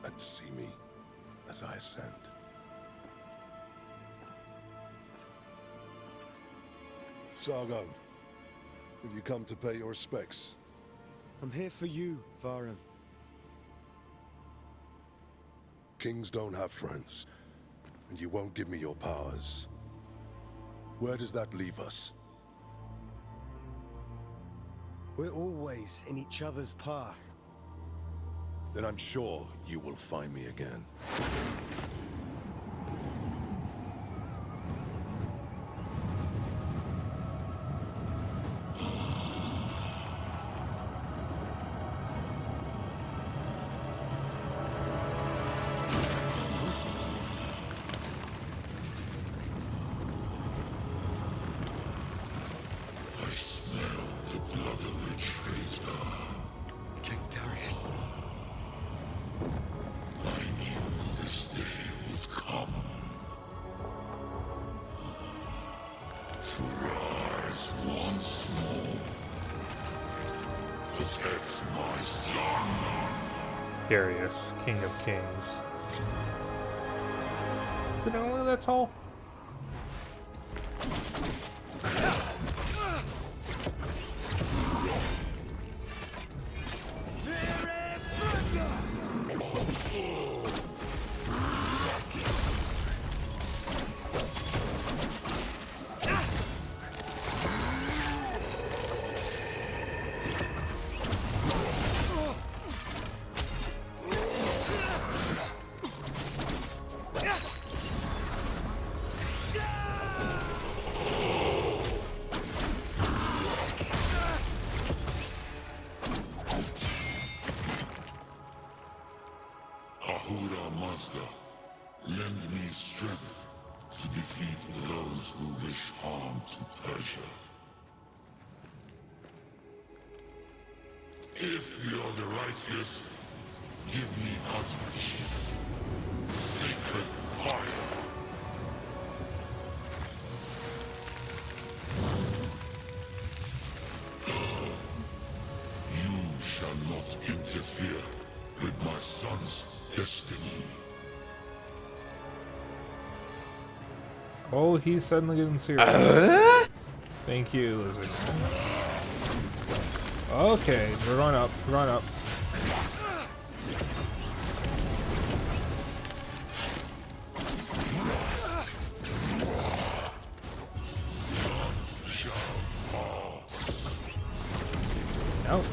and see me as I ascend. Sargon. Have you come to pay your respects? I'm here for you, Varan. Kings don't have friends, and you won't give me your powers. Where does that leave us? We're always in each other's path. Then I'm sure you will find me again. King Darius. Protect my son. Darius, King of Kings. Is it only that tall? Ahura Mazda, lend me strength to defeat those who wish harm to Persia. If you are the righteous, give me Outreach. Sacred fire. You shall not interfere with my son's destiny. Oh, he's suddenly getting serious. Thank you, Lizard. Okay, we're going up. We're going up. Ouch.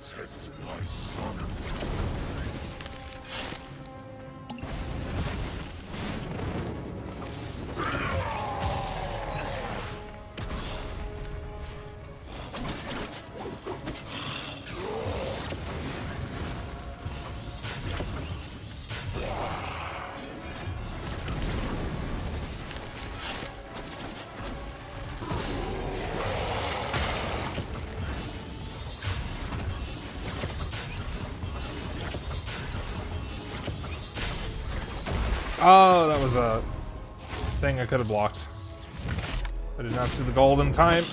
Protect my son. Oh, that was a thing I could have blocked. I did not see the gold in time.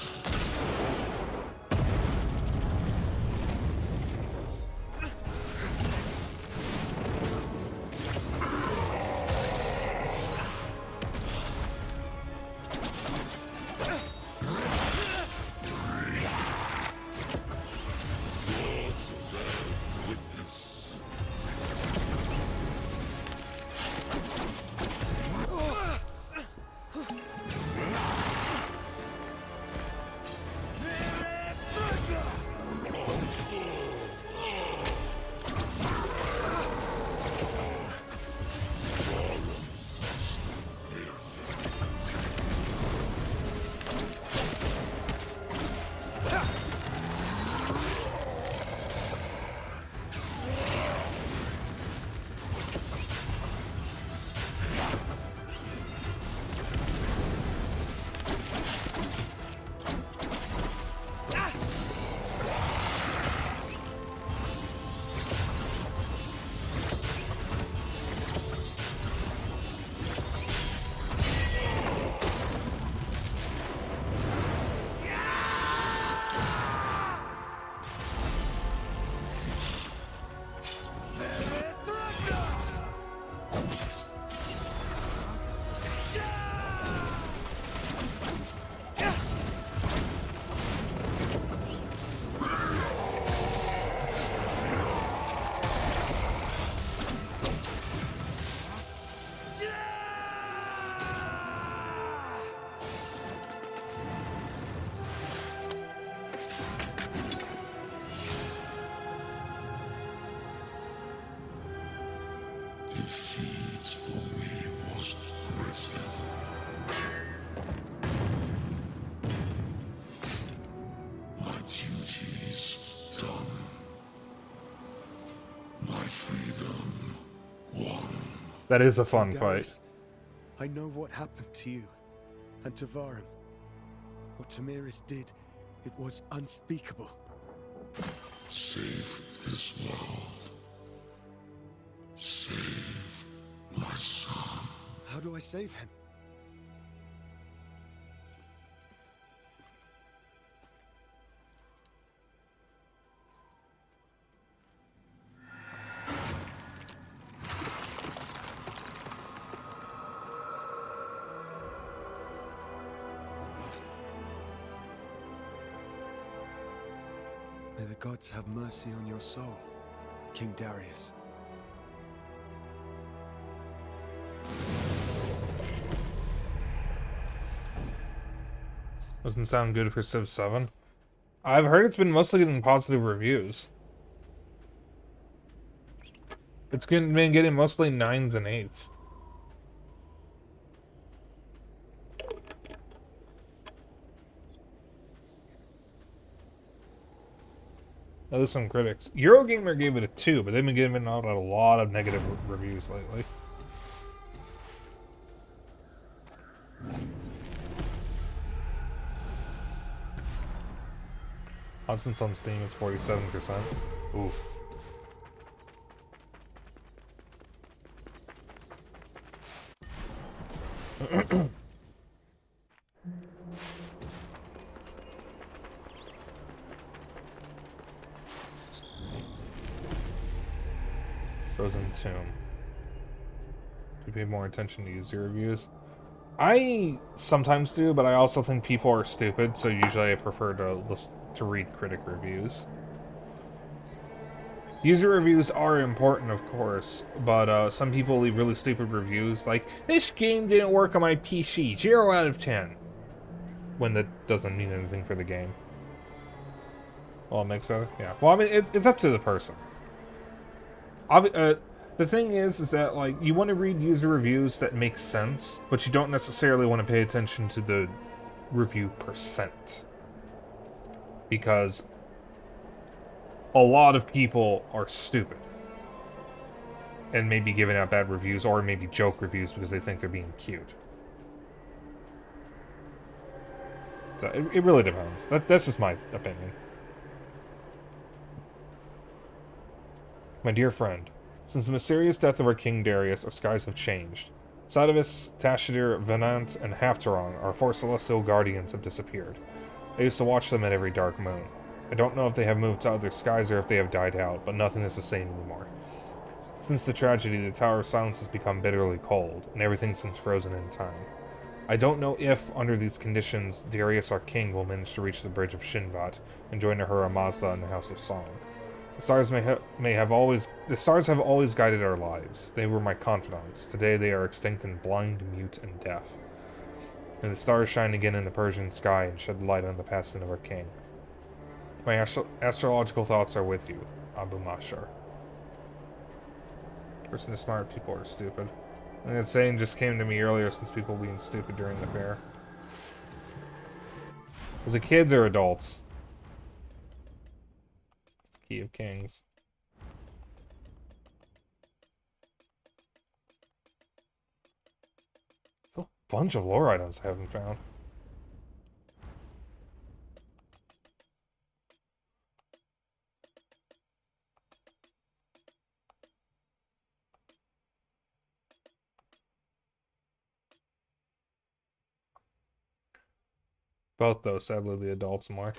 That is a fun Darius, fight. I know what happened to you and to Varum. What Tamiris did, it was unspeakable. Save this world. Save my son. How do I save him? May the gods have mercy on your soul, King Darius. Doesn't sound good for Civ 7. I've heard it's been mostly getting positive reviews. It's been getting mostly 9s and 8s. Those are some critics. Eurogamer gave it a 2, but they've been giving out a lot of negative reviews lately. Since on Steam it's 47%. Ooh. Frozen Tomb. Do you pay more attention to user reviews? I sometimes do, but I also think people are stupid, so usually I prefer to read critic reviews. User reviews are important, of course, but some people leave really stupid reviews, like, this game didn't work on my PC, 0 out of 10. When that doesn't mean anything for the game. Well, it makes sense, yeah. Well, I mean, it's up to the person. The thing is that, like, you want to read user reviews that make sense, but you don't necessarily want to pay attention to the review percent. Because a lot of people are stupid. And maybe giving out bad reviews, or maybe joke reviews because they think they're being cute. So, it really depends. That's just my opinion. My dear friend, since the mysterious death of our King Darius, our skies have changed. Sadavis, Tashadir, Venant, and Haftarong, our 4 celestial guardians, have disappeared. I used to watch them at every dark moon. I don't know if they have moved to other skies or if they have died out, but nothing is the same anymore. Since the tragedy, the Tower of Silence has become bitterly cold, and everything seems frozen in time. I don't know if, under these conditions, Darius, our king, will manage to reach the bridge of Shinvat and join Ahura Mazda in the House of Song. The stars the stars have always guided our lives. They were my confidants. Today they are extinct and blind, mute, and deaf. And the stars shine again in the Persian sky and shed light on the passing of our king. My astrological thoughts are with you, Abu Mashar. Person is smart, people are stupid. And that saying just came to me earlier, since people being stupid during the fair. Was it kids or adults? Key of Kings. There's a bunch of lore items I haven't found. Both, though, sadly, the adults more.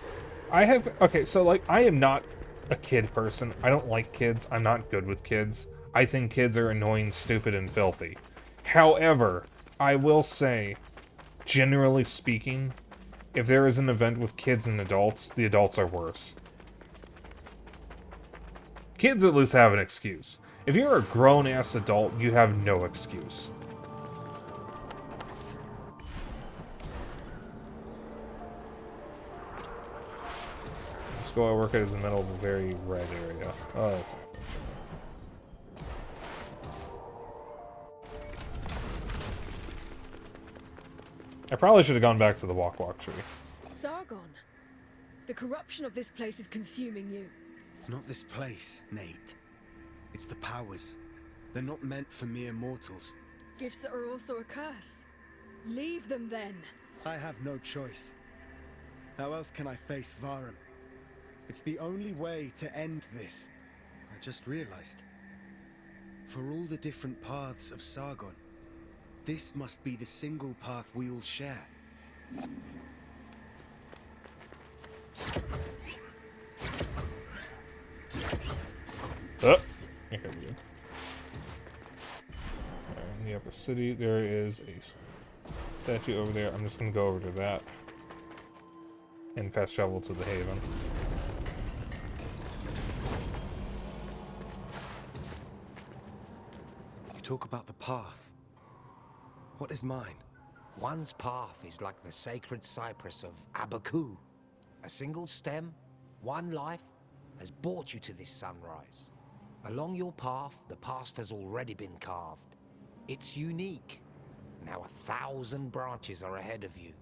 Okay, so, like, I am not a kid person. I don't like kids. I'm not good with kids. I think kids are annoying, stupid, and filthy. However, I will say, generally speaking, if there is an event with kids and adults, the adults are worse. Kids at least have an excuse. If you're a grown-ass adult, you have no excuse. Go I work at is in the middle of a very red area. Oh, that's unfortunate. I probably should have gone back to the walk tree. Sargon, the corruption of this place is consuming you. Not this place, Nate. It's the powers. They're not meant for mere mortals. Gifts that are also a curse. Leave them then. I have no choice. How else can I face Varum? It's the only way to end this. I just realized. For all the different paths of Sargon, this must be the single path we all share. Oh, here we go. In the upper city, there is a statue over there. I'm just gonna go over to that and fast travel to the Haven. You talk about the path. What is mine? One's path is like the sacred cypress of Abaku. A single stem, one life, has brought you to this sunrise. Along your path, the past has already been carved. It's unique. Now 1,000 branches are ahead of you.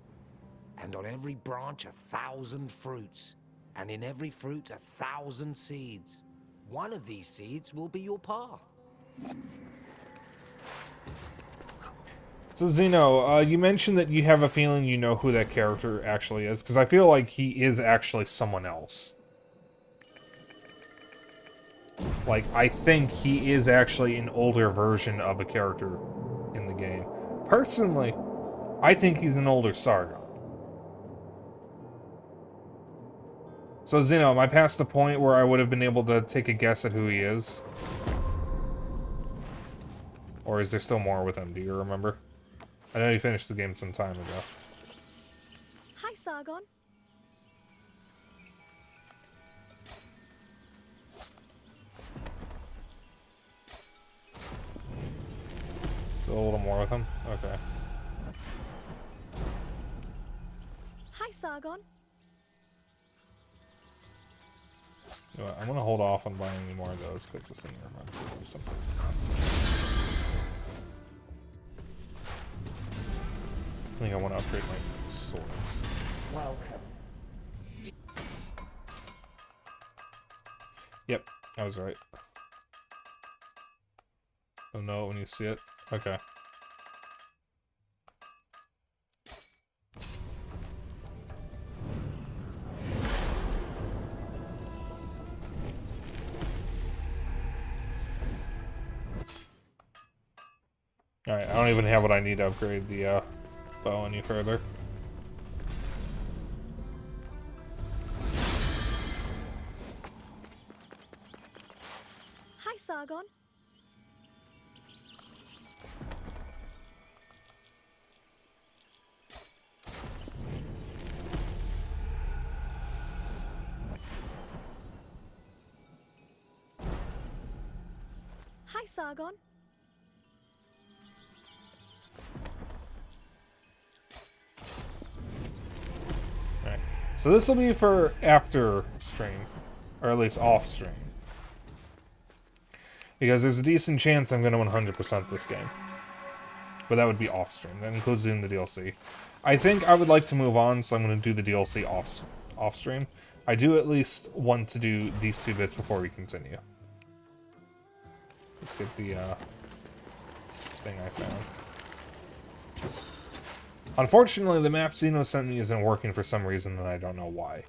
And on every branch, 1,000 fruits. And in every fruit, 1,000 seeds. One of these seeds will be your path. So Zeno, you mentioned that you have a feeling you know who that character actually is, because I feel like he is actually someone else. Like, I think he is actually an older version of a character in the game. Personally, I think he's an older Sargon. So Zeno, am I past the point where I would have been able to take a guess at who he is? Or is there still more with him? Do you remember? I know you finished the game some time ago. Hi, Sargon. Still a little more with him? Okay. Hi, Sargon. You know what, I'm gonna hold off on buying any more of those because this thing reminds me of something else. I think I want to upgrade my swords. Welcome. Yep, I was right. Oh no, when you see it? Okay. Alright, I don't even have what I need to upgrade the bow any further. Hi, Sargon. Hi, Sargon. Alright, so this will be for after stream, or at least off stream. Because there's a decent chance I'm going to 100% this game. But that would be off stream. That includes doing the DLC. I think I would like to move on, so I'm going to do the DLC off stream. I do at least want to do these two bits before we continue. Let's get the thing I found. Unfortunately, the map Zeno sent me isn't working for some reason, and I don't know why.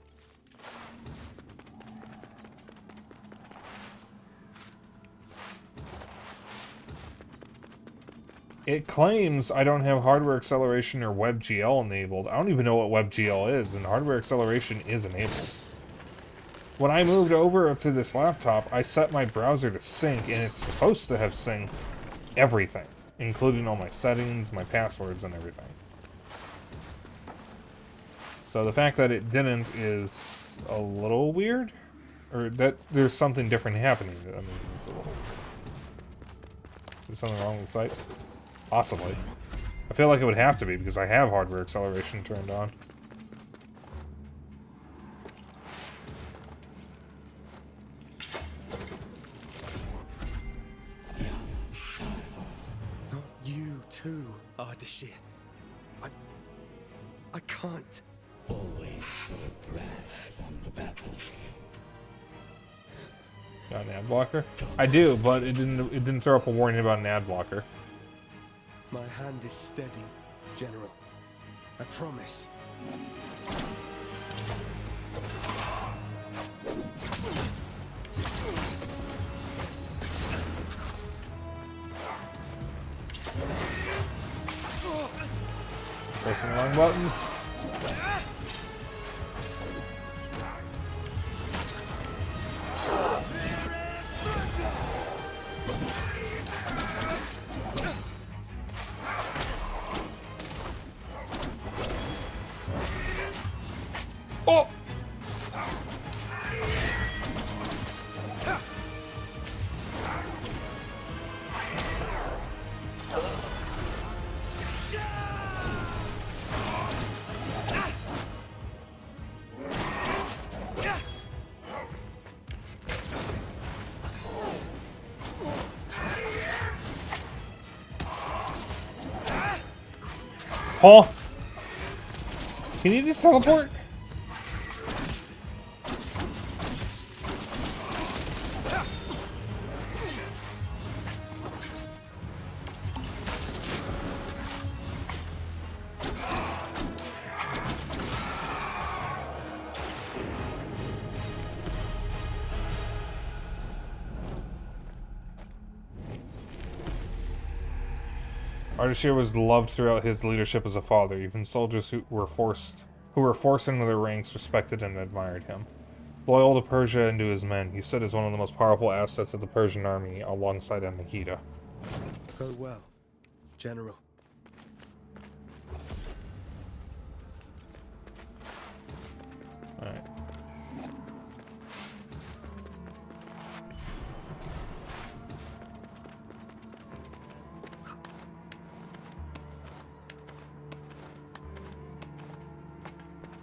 It claims I don't have hardware acceleration or WebGL enabled. I don't even know what WebGL is, and hardware acceleration is enabled. When I moved over to this laptop, I set my browser to sync, and it's supposed to have synced everything, including all my settings, my passwords, and everything. So the fact that it didn't is a little weird, or that there's something different happening. I mean, it's a little weird. Is something wrong with the site? Possibly. I feel like it would have to be because I have hardware acceleration turned on. Not you too, Ardashir. I can't. Always so brash on the battlefield. Got an ad blocker? I do, but it didn't throw up a warning about an ad blocker. My hand is steady, General. I promise. Pressing the wrong buttons. Oh! Huh? Can you just teleport? Ardashir was loved throughout his leadership as a father. Even soldiers who were forced into their ranks respected and admired him. Loyal to Persia and to his men, he stood as one of the most powerful assets of the Persian army alongside Anahita. Go well, General. Alright.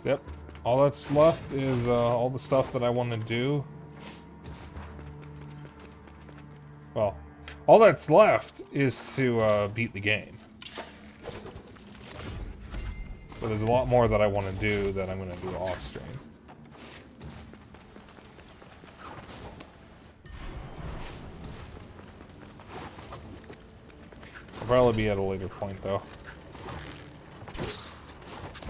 Yep. All that's left is all the stuff that I want to do. Well, all that's left is to beat the game. But there's a lot more that I want to do that I'm going to do off stream. I'll probably be at a later point though.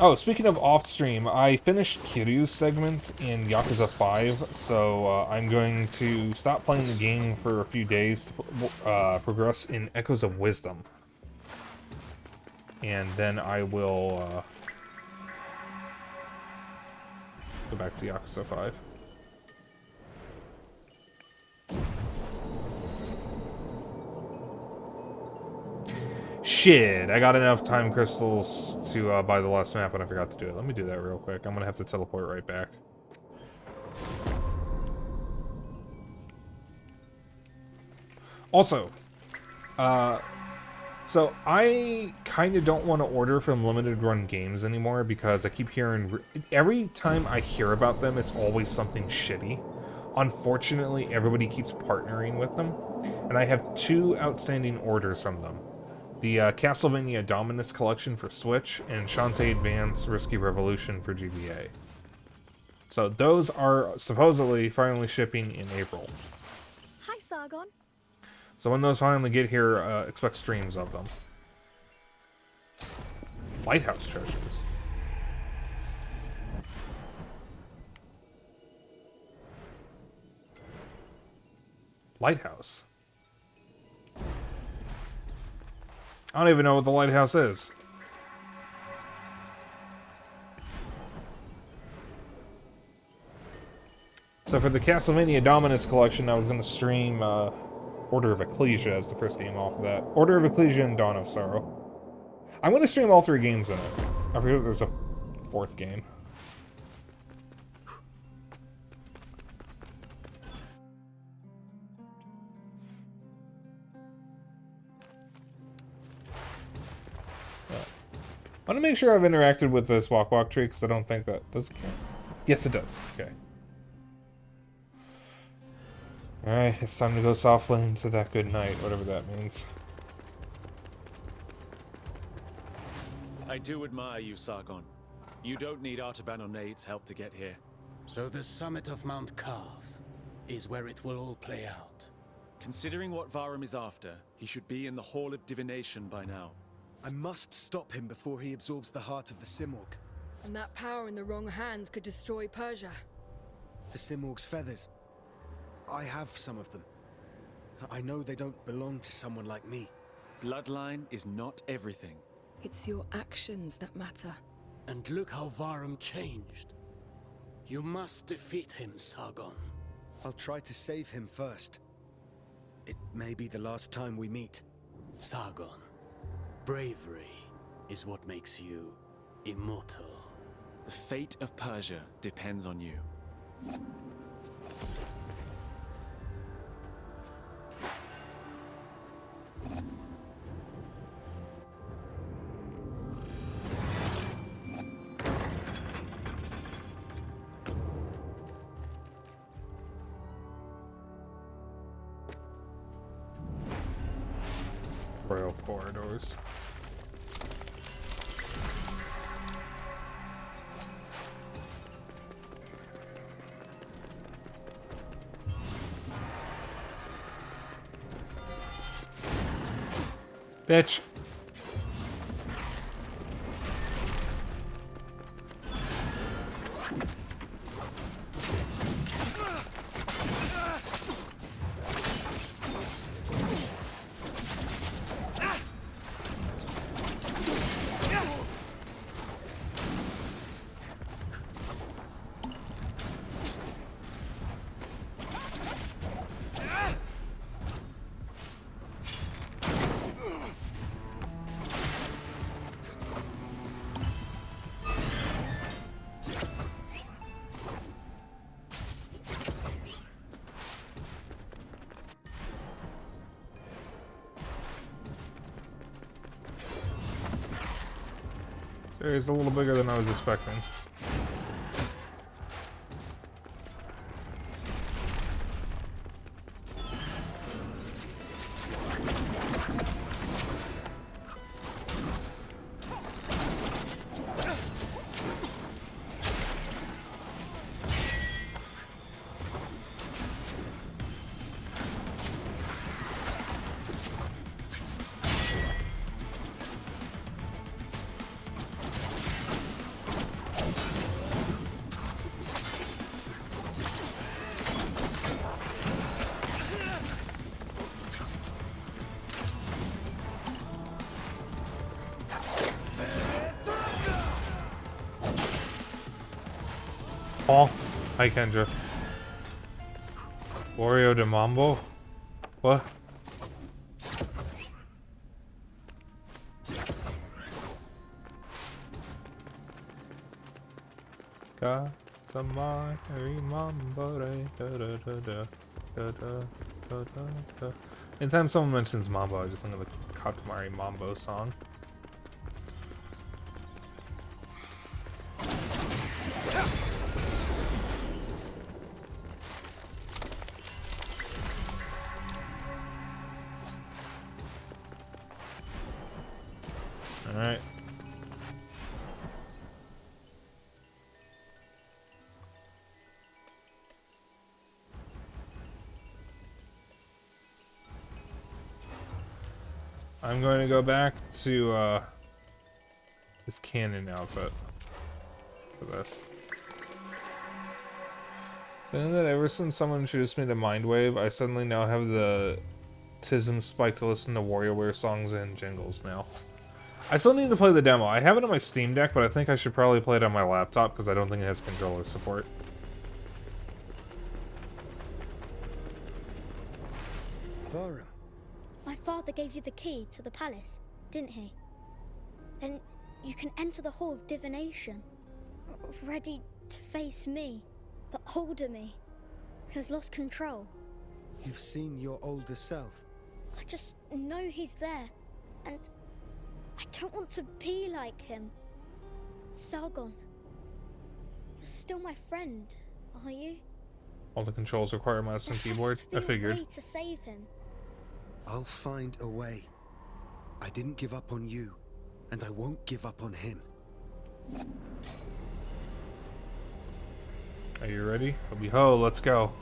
Oh, speaking of off-stream, I finished Kiryu's segment in Yakuza 5, so I'm going to stop playing the game for a few days to progress in Echoes of Wisdom. And then I will go back to Yakuza 5. Shit, I got enough time crystals to buy the last map and I forgot to do it. Let me do that real quick. I'm gonna have to teleport right back. Also, so I kind of don't want to order from limited run games anymore because I keep hearing, every time I hear about them, it's always something shitty. Unfortunately, everybody keeps partnering with them, and I have 2 outstanding orders from them. The Castlevania Dominus Collection for Switch, and Shantae Advance Risky Revolution for GBA. So those are supposedly finally shipping in April. Hi, Sargon. So when those finally get here, expect streams of them. Lighthouse treasures. Lighthouse. I don't even know what the lighthouse is. So for the Castlevania Dominus Collection, I was going to stream Order of Ecclesia as the first game off of that. Order of Ecclesia and Dawn of Sorrow. I'm going to stream all 3 games in it. I forget if there's a 4th game. I want to make sure I've interacted with this walk tree because I don't think that does it count. Yes, it does. Okay. Alright, it's time to go softly into that good night, whatever that means. I do admire you, Sargon. You don't need Artaban or Nade's help to get here. So the summit of Mount Carve. is where it will all play out. Considering what Varum is after, he should be in the Hall of Divination by now. I must stop him before he absorbs the heart of the Simorg. And that power in the wrong hands could destroy Persia. The Simorg's feathers. I have some of them. I know they don't belong to someone like me. Bloodline is not everything. It's your actions that matter. And look how Varum changed. You must defeat him, Sargon. I'll try to save him first. It may be the last time we meet. Sargon, bravery is what makes you immortal. The fate of Persia depends on you. Royal corridors. Bitch. It's a little bigger than I was expecting. Paul? Hi, Kendra. Wario de Mambo? What? Got some Mambo. Anytime someone mentions Mambo, I just think of the Katamari Mambo song. Alright. I'm going to go back to this cannon outfit for this. Saying that ever since someone introduced me to Mindwave, I suddenly now have the RogueSpyke to listen to WarioWare songs and jingles now. I still need to play the demo. I have it on my Steam Deck, but I think I should probably play it on my laptop because I don't think it has controller support. Varum. My father gave you the key to the palace, didn't he? Then you can enter the Hall of Divination, ready to face me, the older me, who has lost control. You've seen your older self. I just know he's there, and I don't want to be like him. Sargon, you're still my friend, are you? All the controls require mouse and keyboard. I figured. Way to save him. I'll find a way. I didn't give up on you, and I won't give up on him. Are you ready? Ho, let's go.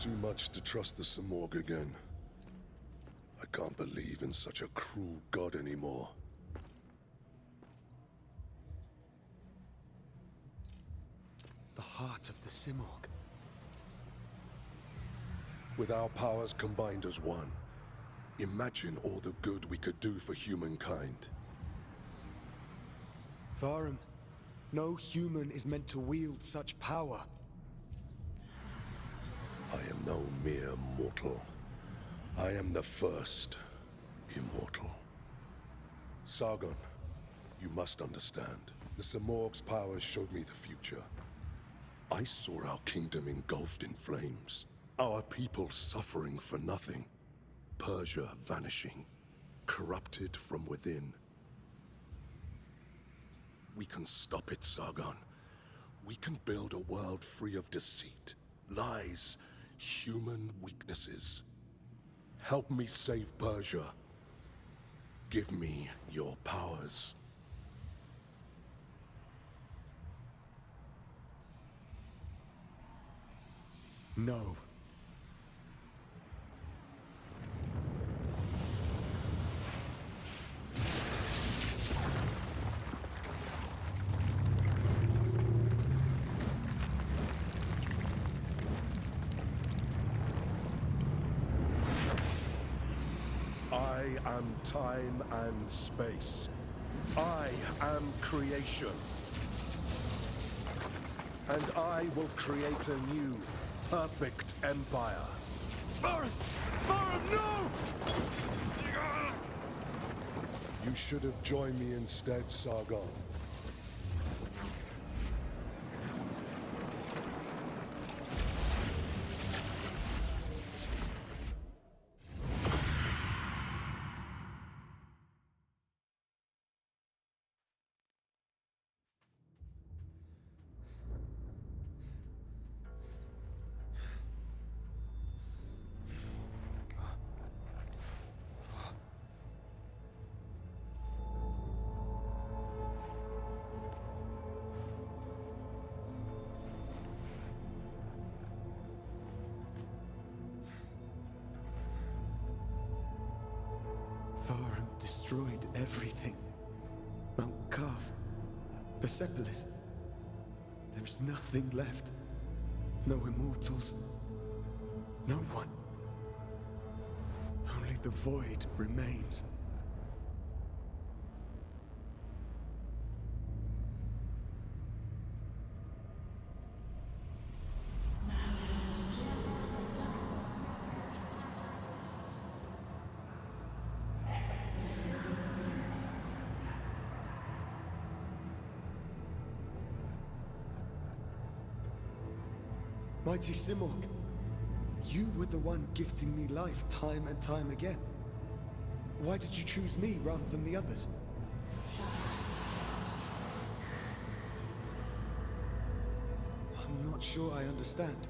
too much to trust the Simorg again. I can't believe in such a cruel god anymore. The heart of the Simorg. With our powers combined as one, imagine all the good we could do for humankind. Varum, no human is meant to wield such power. I am no mere mortal. I am the first immortal. Sargon, you must understand. The Simorg's powers showed me the future. I saw our kingdom engulfed in flames. Our people suffering for nothing. Persia vanishing. Corrupted from within. We can stop it, Sargon. We can build a world free of deceit, lies, human weaknesses. Help me save Persia. Give me your powers. No. I am time and space. I am creation. And I will create a new, perfect empire. Varum! Varum, no! You should have joined me instead, Sargon. Varum destroyed everything. Mount Kaf, Persepolis. There is nothing left. No immortals. No one. Only the void remains. Mighty Simorg, you were the one gifting me life time and time again. Why did you choose me rather than the others? I'm not sure I understand.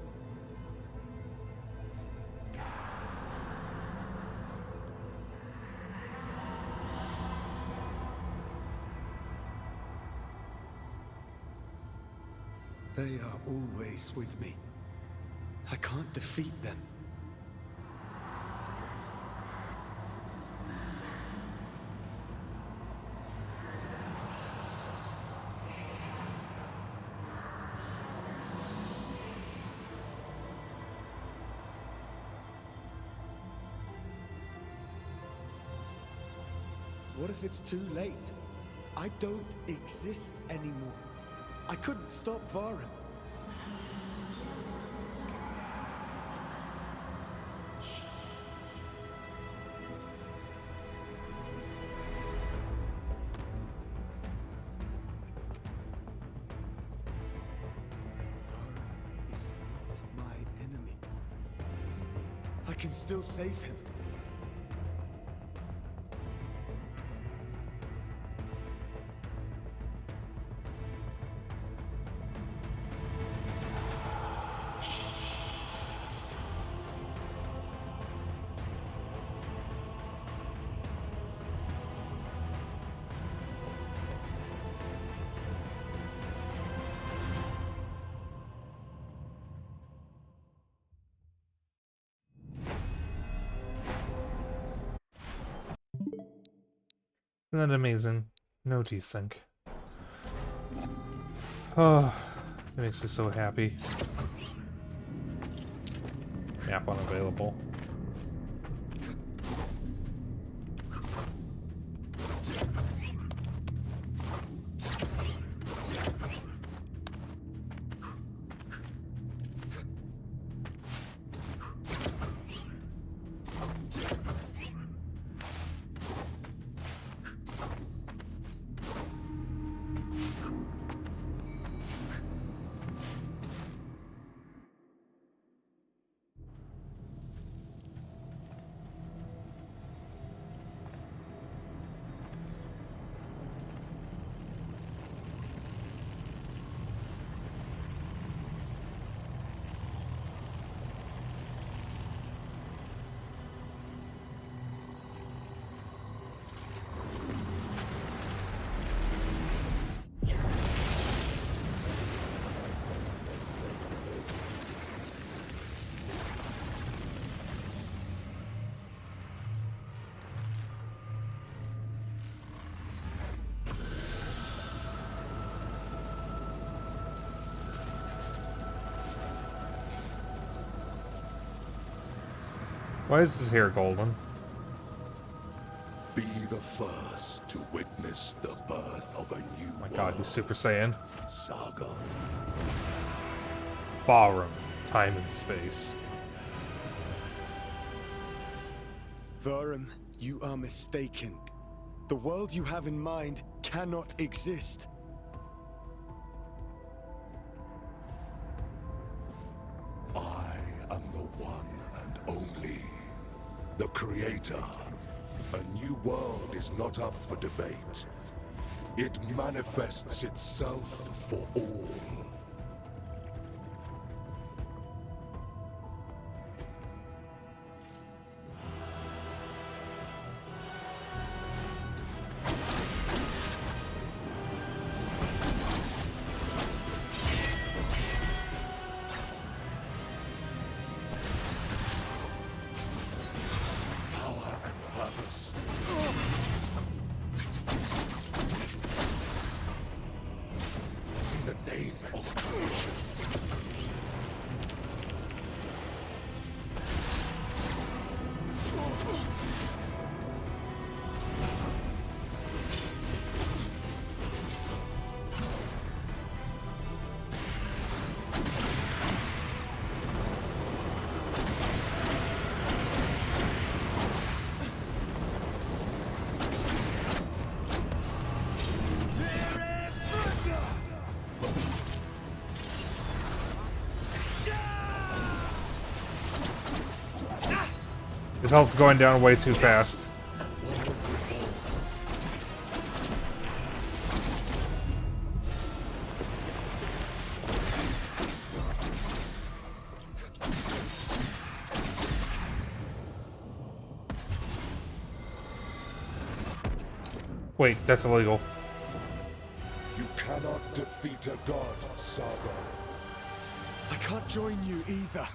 They are always with me. I can't defeat them. What if it's too late? I don't exist anymore. I couldn't stop Varum. Varum is not my enemy. I can still save him. Isn't that amazing? No desync. Oh, it makes me so happy. Map unavailable. Why is his hair golden? Be the first to witness the birth of a new Oh my god, he's Super Saiyan. Saga. Ballroom, time and space. Varum, you are mistaken. The world you have in mind cannot exist. I am the one and only, the creator. A new world is not up for debate. It manifests itself for all. Power and purpose. In the name of creation. His health's going down way too fast. Wait, that's illegal. You cannot defeat a god, Saga. I can't join you either.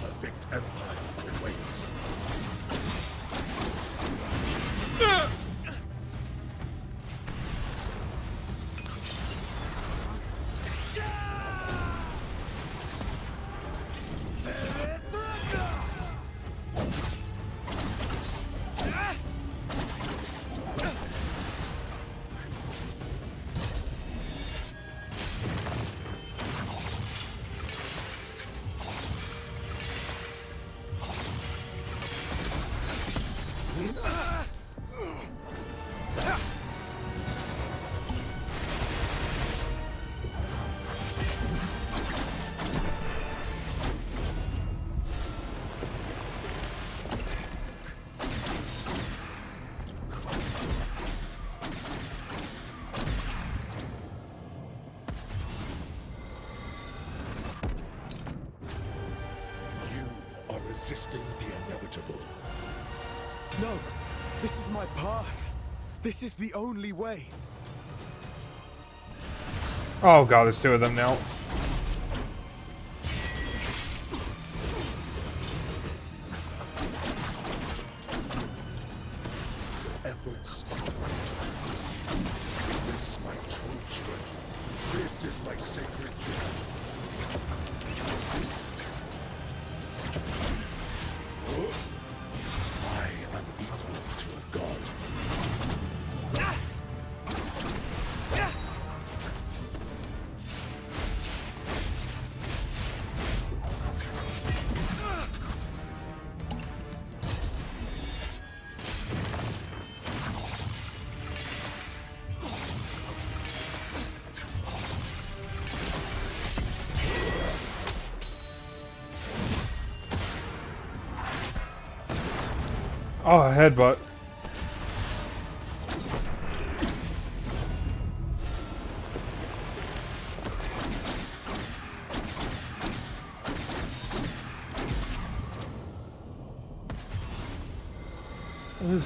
Perfect empire awaits. resisting the inevitable. No, this is my path. This is the only way. Oh god, there's two of them now. Efforts are this is my true strength. This is my sacred gift. I am equal to a god. Oh, a headbutt.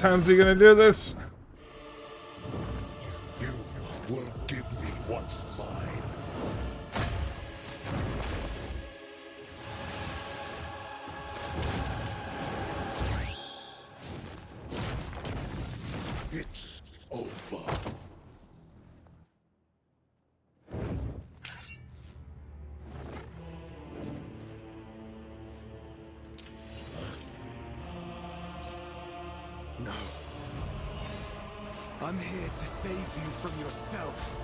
How's he gonna do this? You will give me what's mine. It's over. No. I'm here to save you from yourself.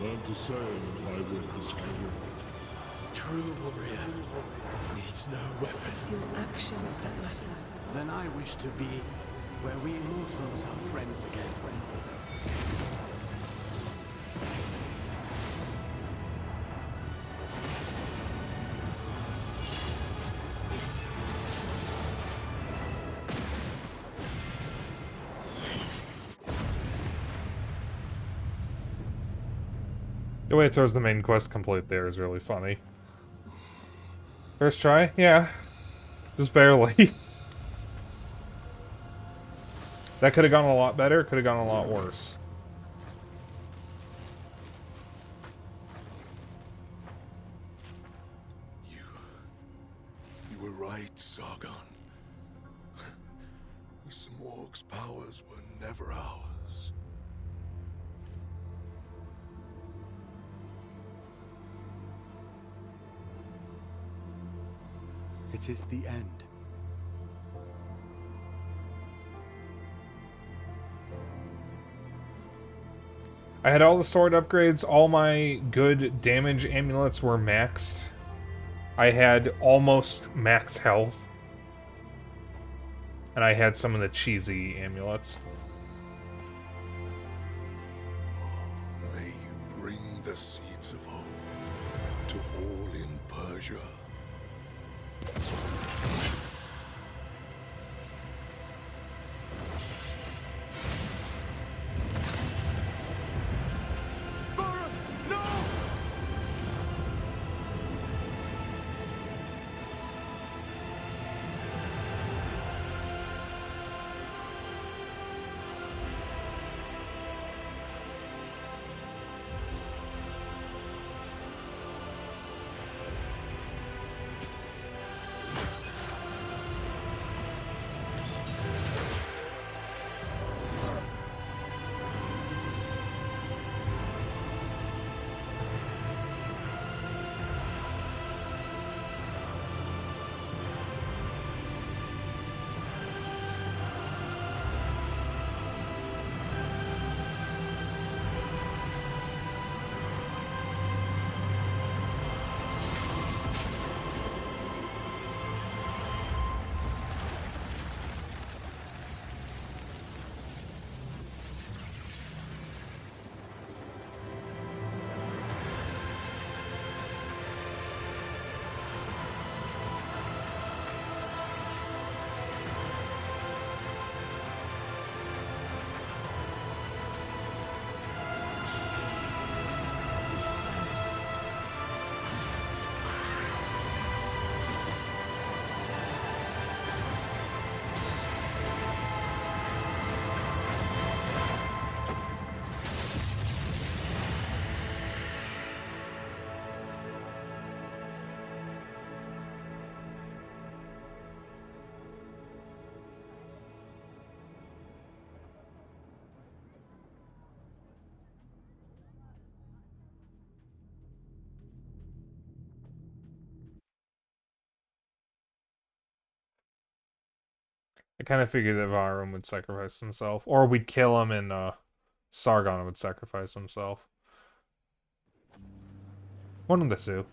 Learn to sail, my witness king. True warrior needs no weapon. It's your actions that matter. Then I wish to be where we immortals are friends again. The way it throws the main quest complete there is really funny. First try? Yeah. Just barely. That could have gone a lot better, could have gone a lot worse. You were right, Sargon. The Smorg's powers were never ours. It is the end. I had all the sword upgrades, all my good damage amulets were maxed. I had almost max health. And I had some of the cheesy amulets. May you bring the seeds of hope to all in Persia. Varum, no! I kind of figured that Varum would sacrifice himself. Or we'd kill him and Sargon would sacrifice himself. One of the two.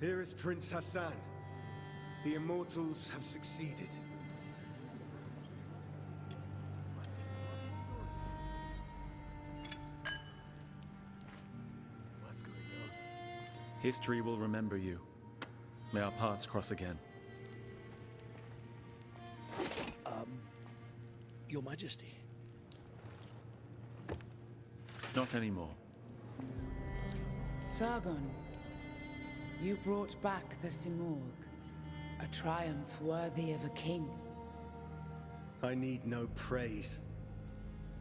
Here is Prince Hassan. The Immortals have succeeded. What's going on? History will remember you. May our paths cross again. Your Majesty. Not anymore. Sargon, you brought back the Simorg, a triumph worthy of a king. I need no praise.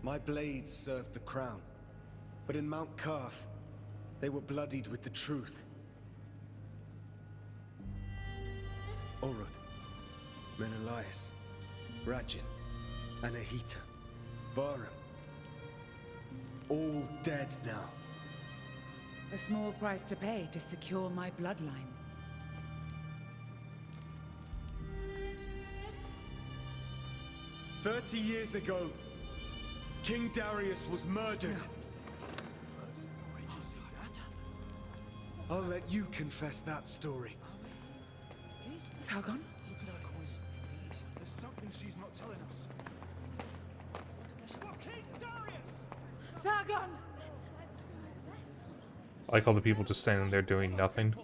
My blades served the crown, but in Mount Kaf, they were bloodied with the truth. Orod, Menelaus, Rajin, Anahita, Varum. All dead now. A small price to pay to secure my bloodline. 30 years ago, King Darius was murdered. I'll let you confess that story. Sargon? There's something she's not telling us. King Darius! Sargon! I like all the people just standing there doing nothing.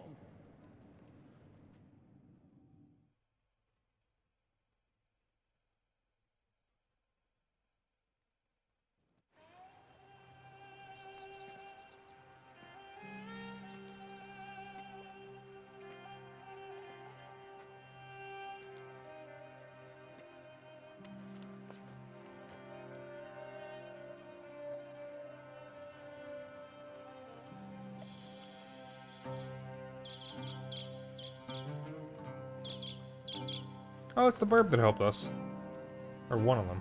Oh, it's the burb that helped us. Or one of them.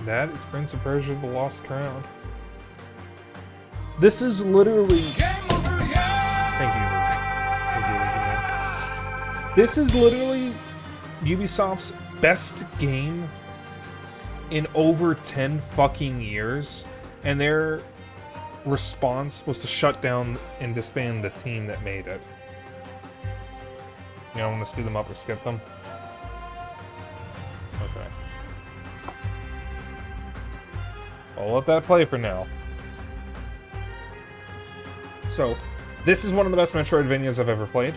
That is Prince of Persia: The Lost Crown. This is literally... Thank you, Lizzie. Thank you, Lizzie, man. This is literally Ubisoft's best game in over 10 fucking years, and their response was to shut down and disband the team that made it. You don't want to speed them up or skip them? Okay. I'll let that play for now. So, this is one of the best Metroidvanias I've ever played.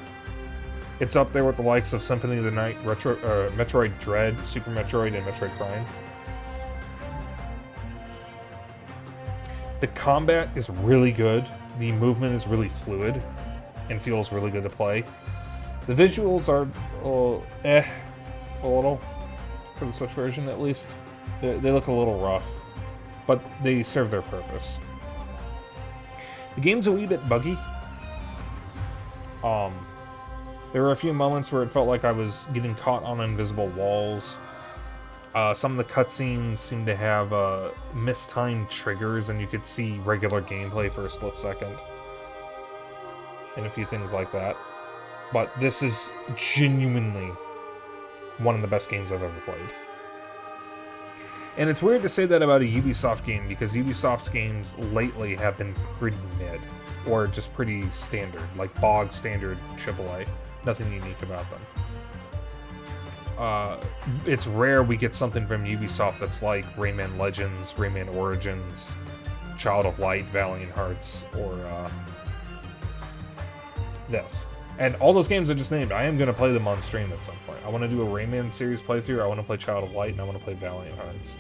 It's up there with the likes of Symphony of the Night, Metroid Dread, Super Metroid, and Metroid Prime. The combat is really good. The movement is really fluid and feels really good to play. The visuals are a little, for the Switch version at least. They look a little rough, but they serve their purpose. The game's a wee bit buggy. There were a few moments where it felt like I was getting caught on invisible walls. Some of the cutscenes seemed to have mistimed triggers, and you could see regular gameplay for a split second. And a few things like that. But this is genuinely one of the best games I've ever played. And it's weird to say that about a Ubisoft game, because Ubisoft's games lately have been pretty mid. Or just pretty standard, like bog standard AAA. Nothing unique about them. it's rare we get something from Ubisoft that's like Rayman Legends, Rayman Origins, Child of Light, Valiant Hearts, or this. And all those games I just named, I am going to play them on stream at some point. I want to do a Rayman series playthrough, I want to play Child of Light, and I want to play Valiant Hearts.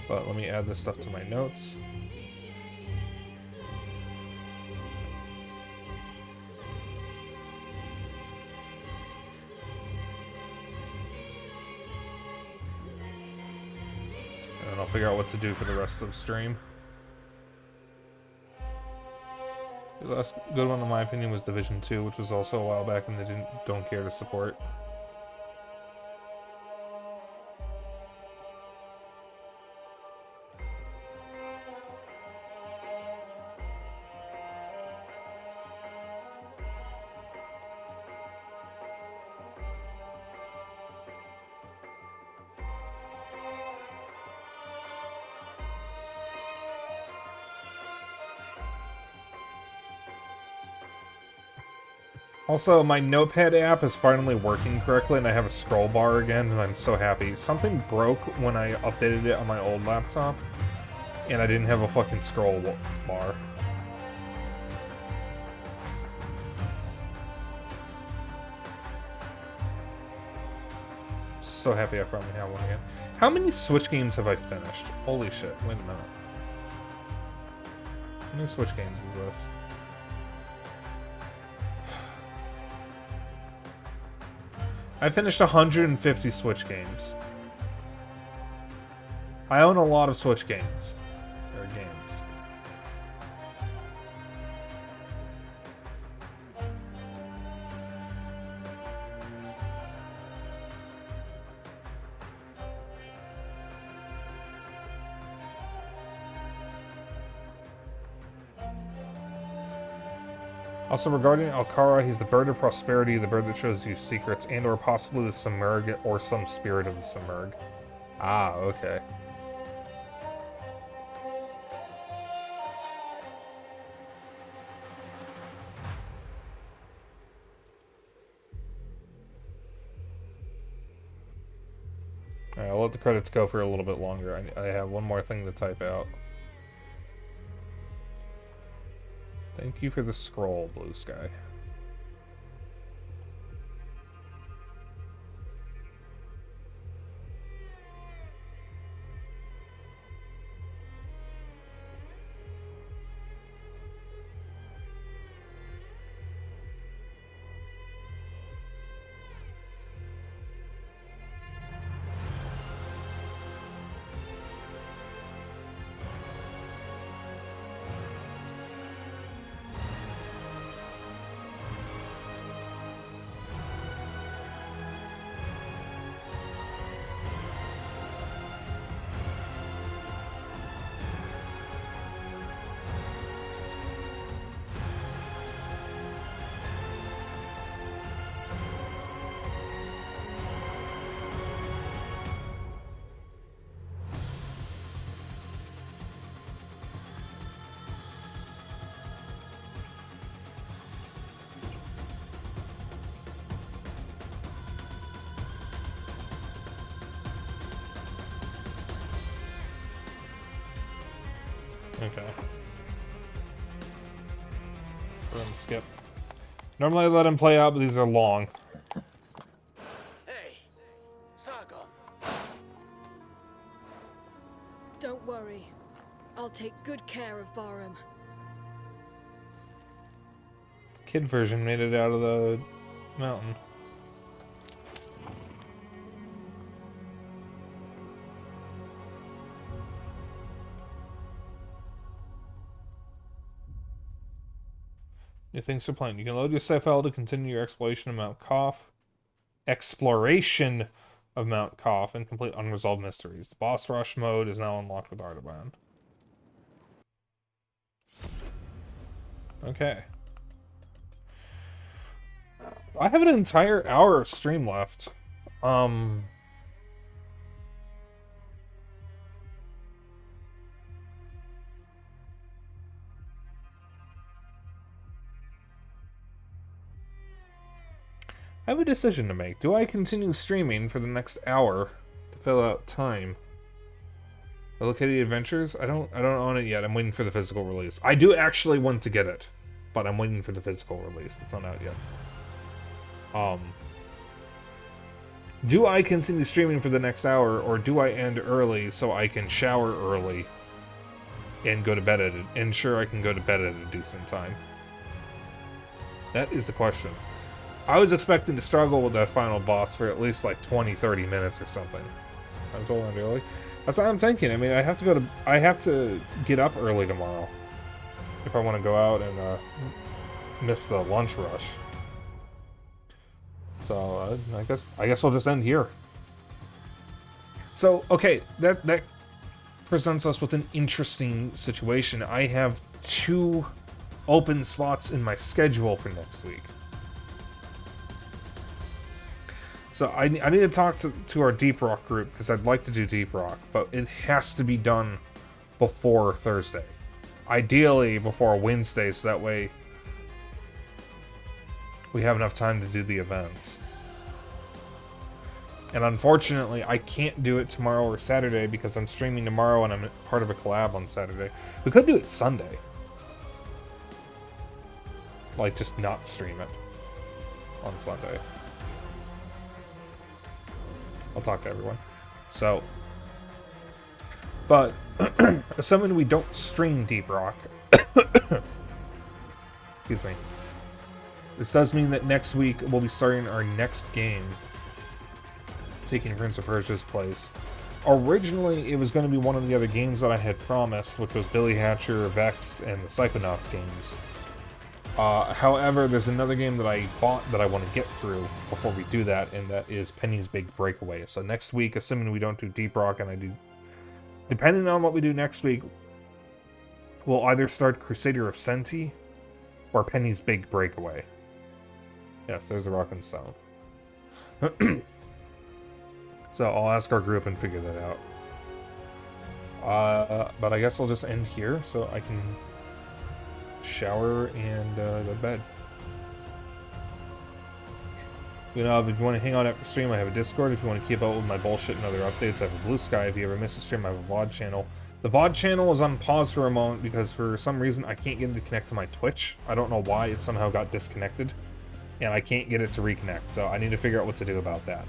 But let me add this stuff to my notes. And I'll figure out what to do for the rest of the stream. The last good one, in my opinion, was Division 2, which was also a while back, and they don't care to support. Also, my Notepad app is finally working correctly, and I have a scroll bar again, and I'm so happy. Something broke when I updated it on my old laptop, and I didn't have a fucking scroll bar. So happy I finally have one again. How many Switch games have I finished? Holy shit, wait a minute. How many Switch games is this? I finished 150 Switch games. I own a lot of Switch games. Or games. Also, regarding Alcara, he's the bird of prosperity, the bird that shows you secrets, and or possibly the Simurg, or some spirit of the Simurg. Ah, okay. Alright, I'll let the credits go for a little bit longer. I have one more thing to type out. Thank you for the scroll, Blue Sky. Okay. Go ahead and skip. Normally I let him play out, but these are long. Hey, Sargon. Don't worry. I'll take good care of Varum. Kid version made it out of the mountain. New things to plan. You can load your save file to continue your exploration of Mount Koth. Exploration of Mount Koth and complete unresolved mysteries. The boss rush mode is now unlocked with Artaban. Okay. I have an entire hour of stream left. I have a decision to make. Do I continue streaming for the next hour to fill out time? Hello Kitty Adventures? I don't own it yet. I'm waiting for the physical release. I do actually want to get it, but I'm waiting for the physical release. It's not out yet. Do I continue streaming for the next hour, or do I end early so I can shower early and go to bed at it? Ensure I can go to bed at a decent time. That is the question. I was expecting to struggle with that final boss for at least like 20-30 minutes or something. I was rolling early. That's what I'm thinking. I mean, I have to get up early tomorrow if I want to go out and miss the lunch rush. So I guess I'll just end here. So okay, that presents us with an interesting situation. I have 2 open slots in my schedule for next week. So I need to talk to our Deep Rock group, because I'd like to do Deep Rock, but it has to be done before Thursday. Ideally before Wednesday, so that way we have enough time to do the events. And unfortunately, I can't do it tomorrow or Saturday because I'm streaming tomorrow and I'm part of a collab on Saturday. We could do it Sunday. Like, just not stream it on Sunday. I'll talk to everyone. So, but assuming we don't stream Deep Rock, excuse me, this does mean that next week we'll be starting our next game, taking Prince of Persia's place. Originally, it was going to be one of the other games that I had promised, which was Billy Hatcher, Vex, and the Psychonauts games. However, there's another game that I bought that I want to get through before we do that, and that is Penny's Big Breakaway. So next week, assuming we don't do Deep Rock, and I do, depending on what we do next week, we'll either start Crusader of Senti or Penny's Big Breakaway. Yes, there's the Rock and Stone. So I'll ask our group and figure that out. But I guess I'll just end here so I can shower and go to bed. You know, if you want to hang out after stream, I have a Discord. If you want to keep up with my bullshit and other updates, I have a Blue Sky. If you ever miss a stream, I have a VOD channel. The VOD channel is on pause for a moment because for some reason I can't get it to connect to my Twitch. I don't know why it somehow got disconnected. And I can't get it to reconnect, so I need to figure out what to do about that.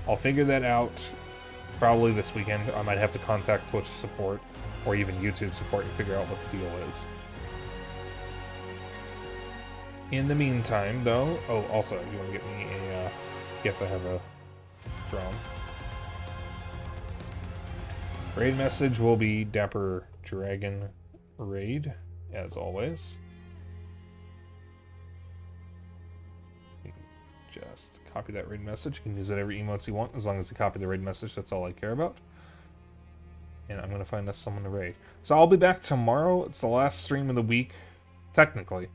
I'll figure that out probably this weekend. I might have to contact Twitch support or even YouTube support and figure out what the deal is. In the meantime, though... Oh, also, you want to get me a gift? I have a throne. Raid message will be Dapper Dragon Raid, as always. Just copy that raid message. You can use whatever emotes you want, as long as you copy the raid message. That's all I care about. And I'm going to find us someone to raid. So I'll be back tomorrow. It's the last stream of the week, technically.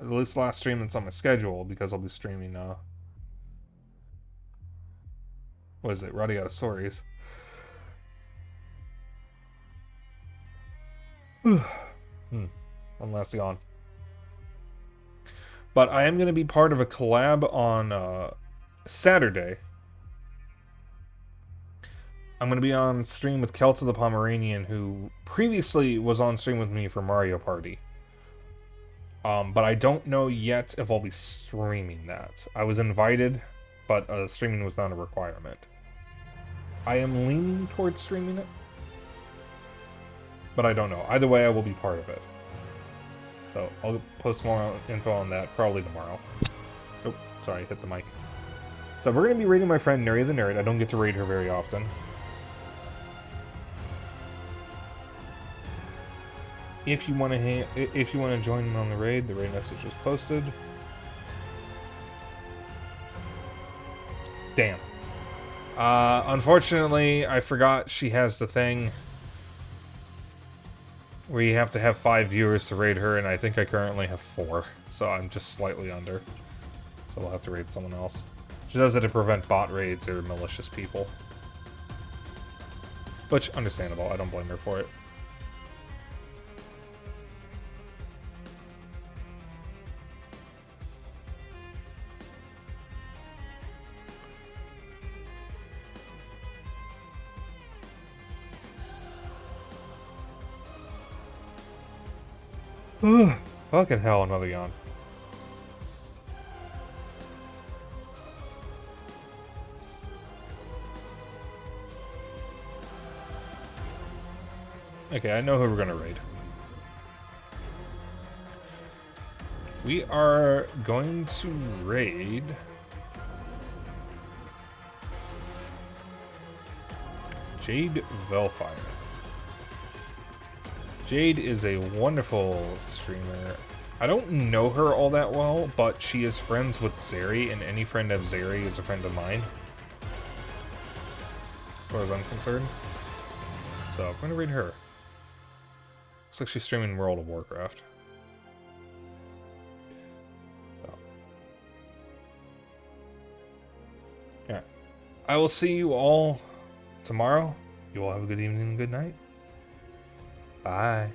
At least last stream that's on my schedule, because I'll be streaming, what is it? Radiosaurus. One last yawn. But I am going to be part of a collab on Saturday. I'm going to be on stream with Kelta the Pomeranian, who previously was on stream with me for Mario Party. But I don't know yet if I'll be streaming that. I was invited, but streaming was not a requirement. I am leaning towards streaming it, but I don't know. Either way, I will be part of it. So I'll post more info on that probably tomorrow. Oh, sorry, hit the mic. So we're going to be raiding my friend Neri the Nerd. I don't get to raid her very often. If you want to join me on the raid message was posted. Damn. Unfortunately, I forgot she has the thing where you have to have 5 viewers to raid her, and I think I currently have 4, so I'm just slightly under. So I'll have to raid someone else. She does it to prevent bot raids or malicious people. Which, understandable, I don't blame her for it. Fucking hell, another yawn. Okay, I know who we're gonna raid. We are going to raid Jade Velfire. Jade is a wonderful streamer. I don't know her all that well, but she is friends with Zeri, and any friend of Zeri is a friend of mine, as far as I'm concerned. So I'm gonna raid her. Looks like she's streaming World of Warcraft. So. Yeah. I will see you all tomorrow. You all have a good evening and good night. Bye.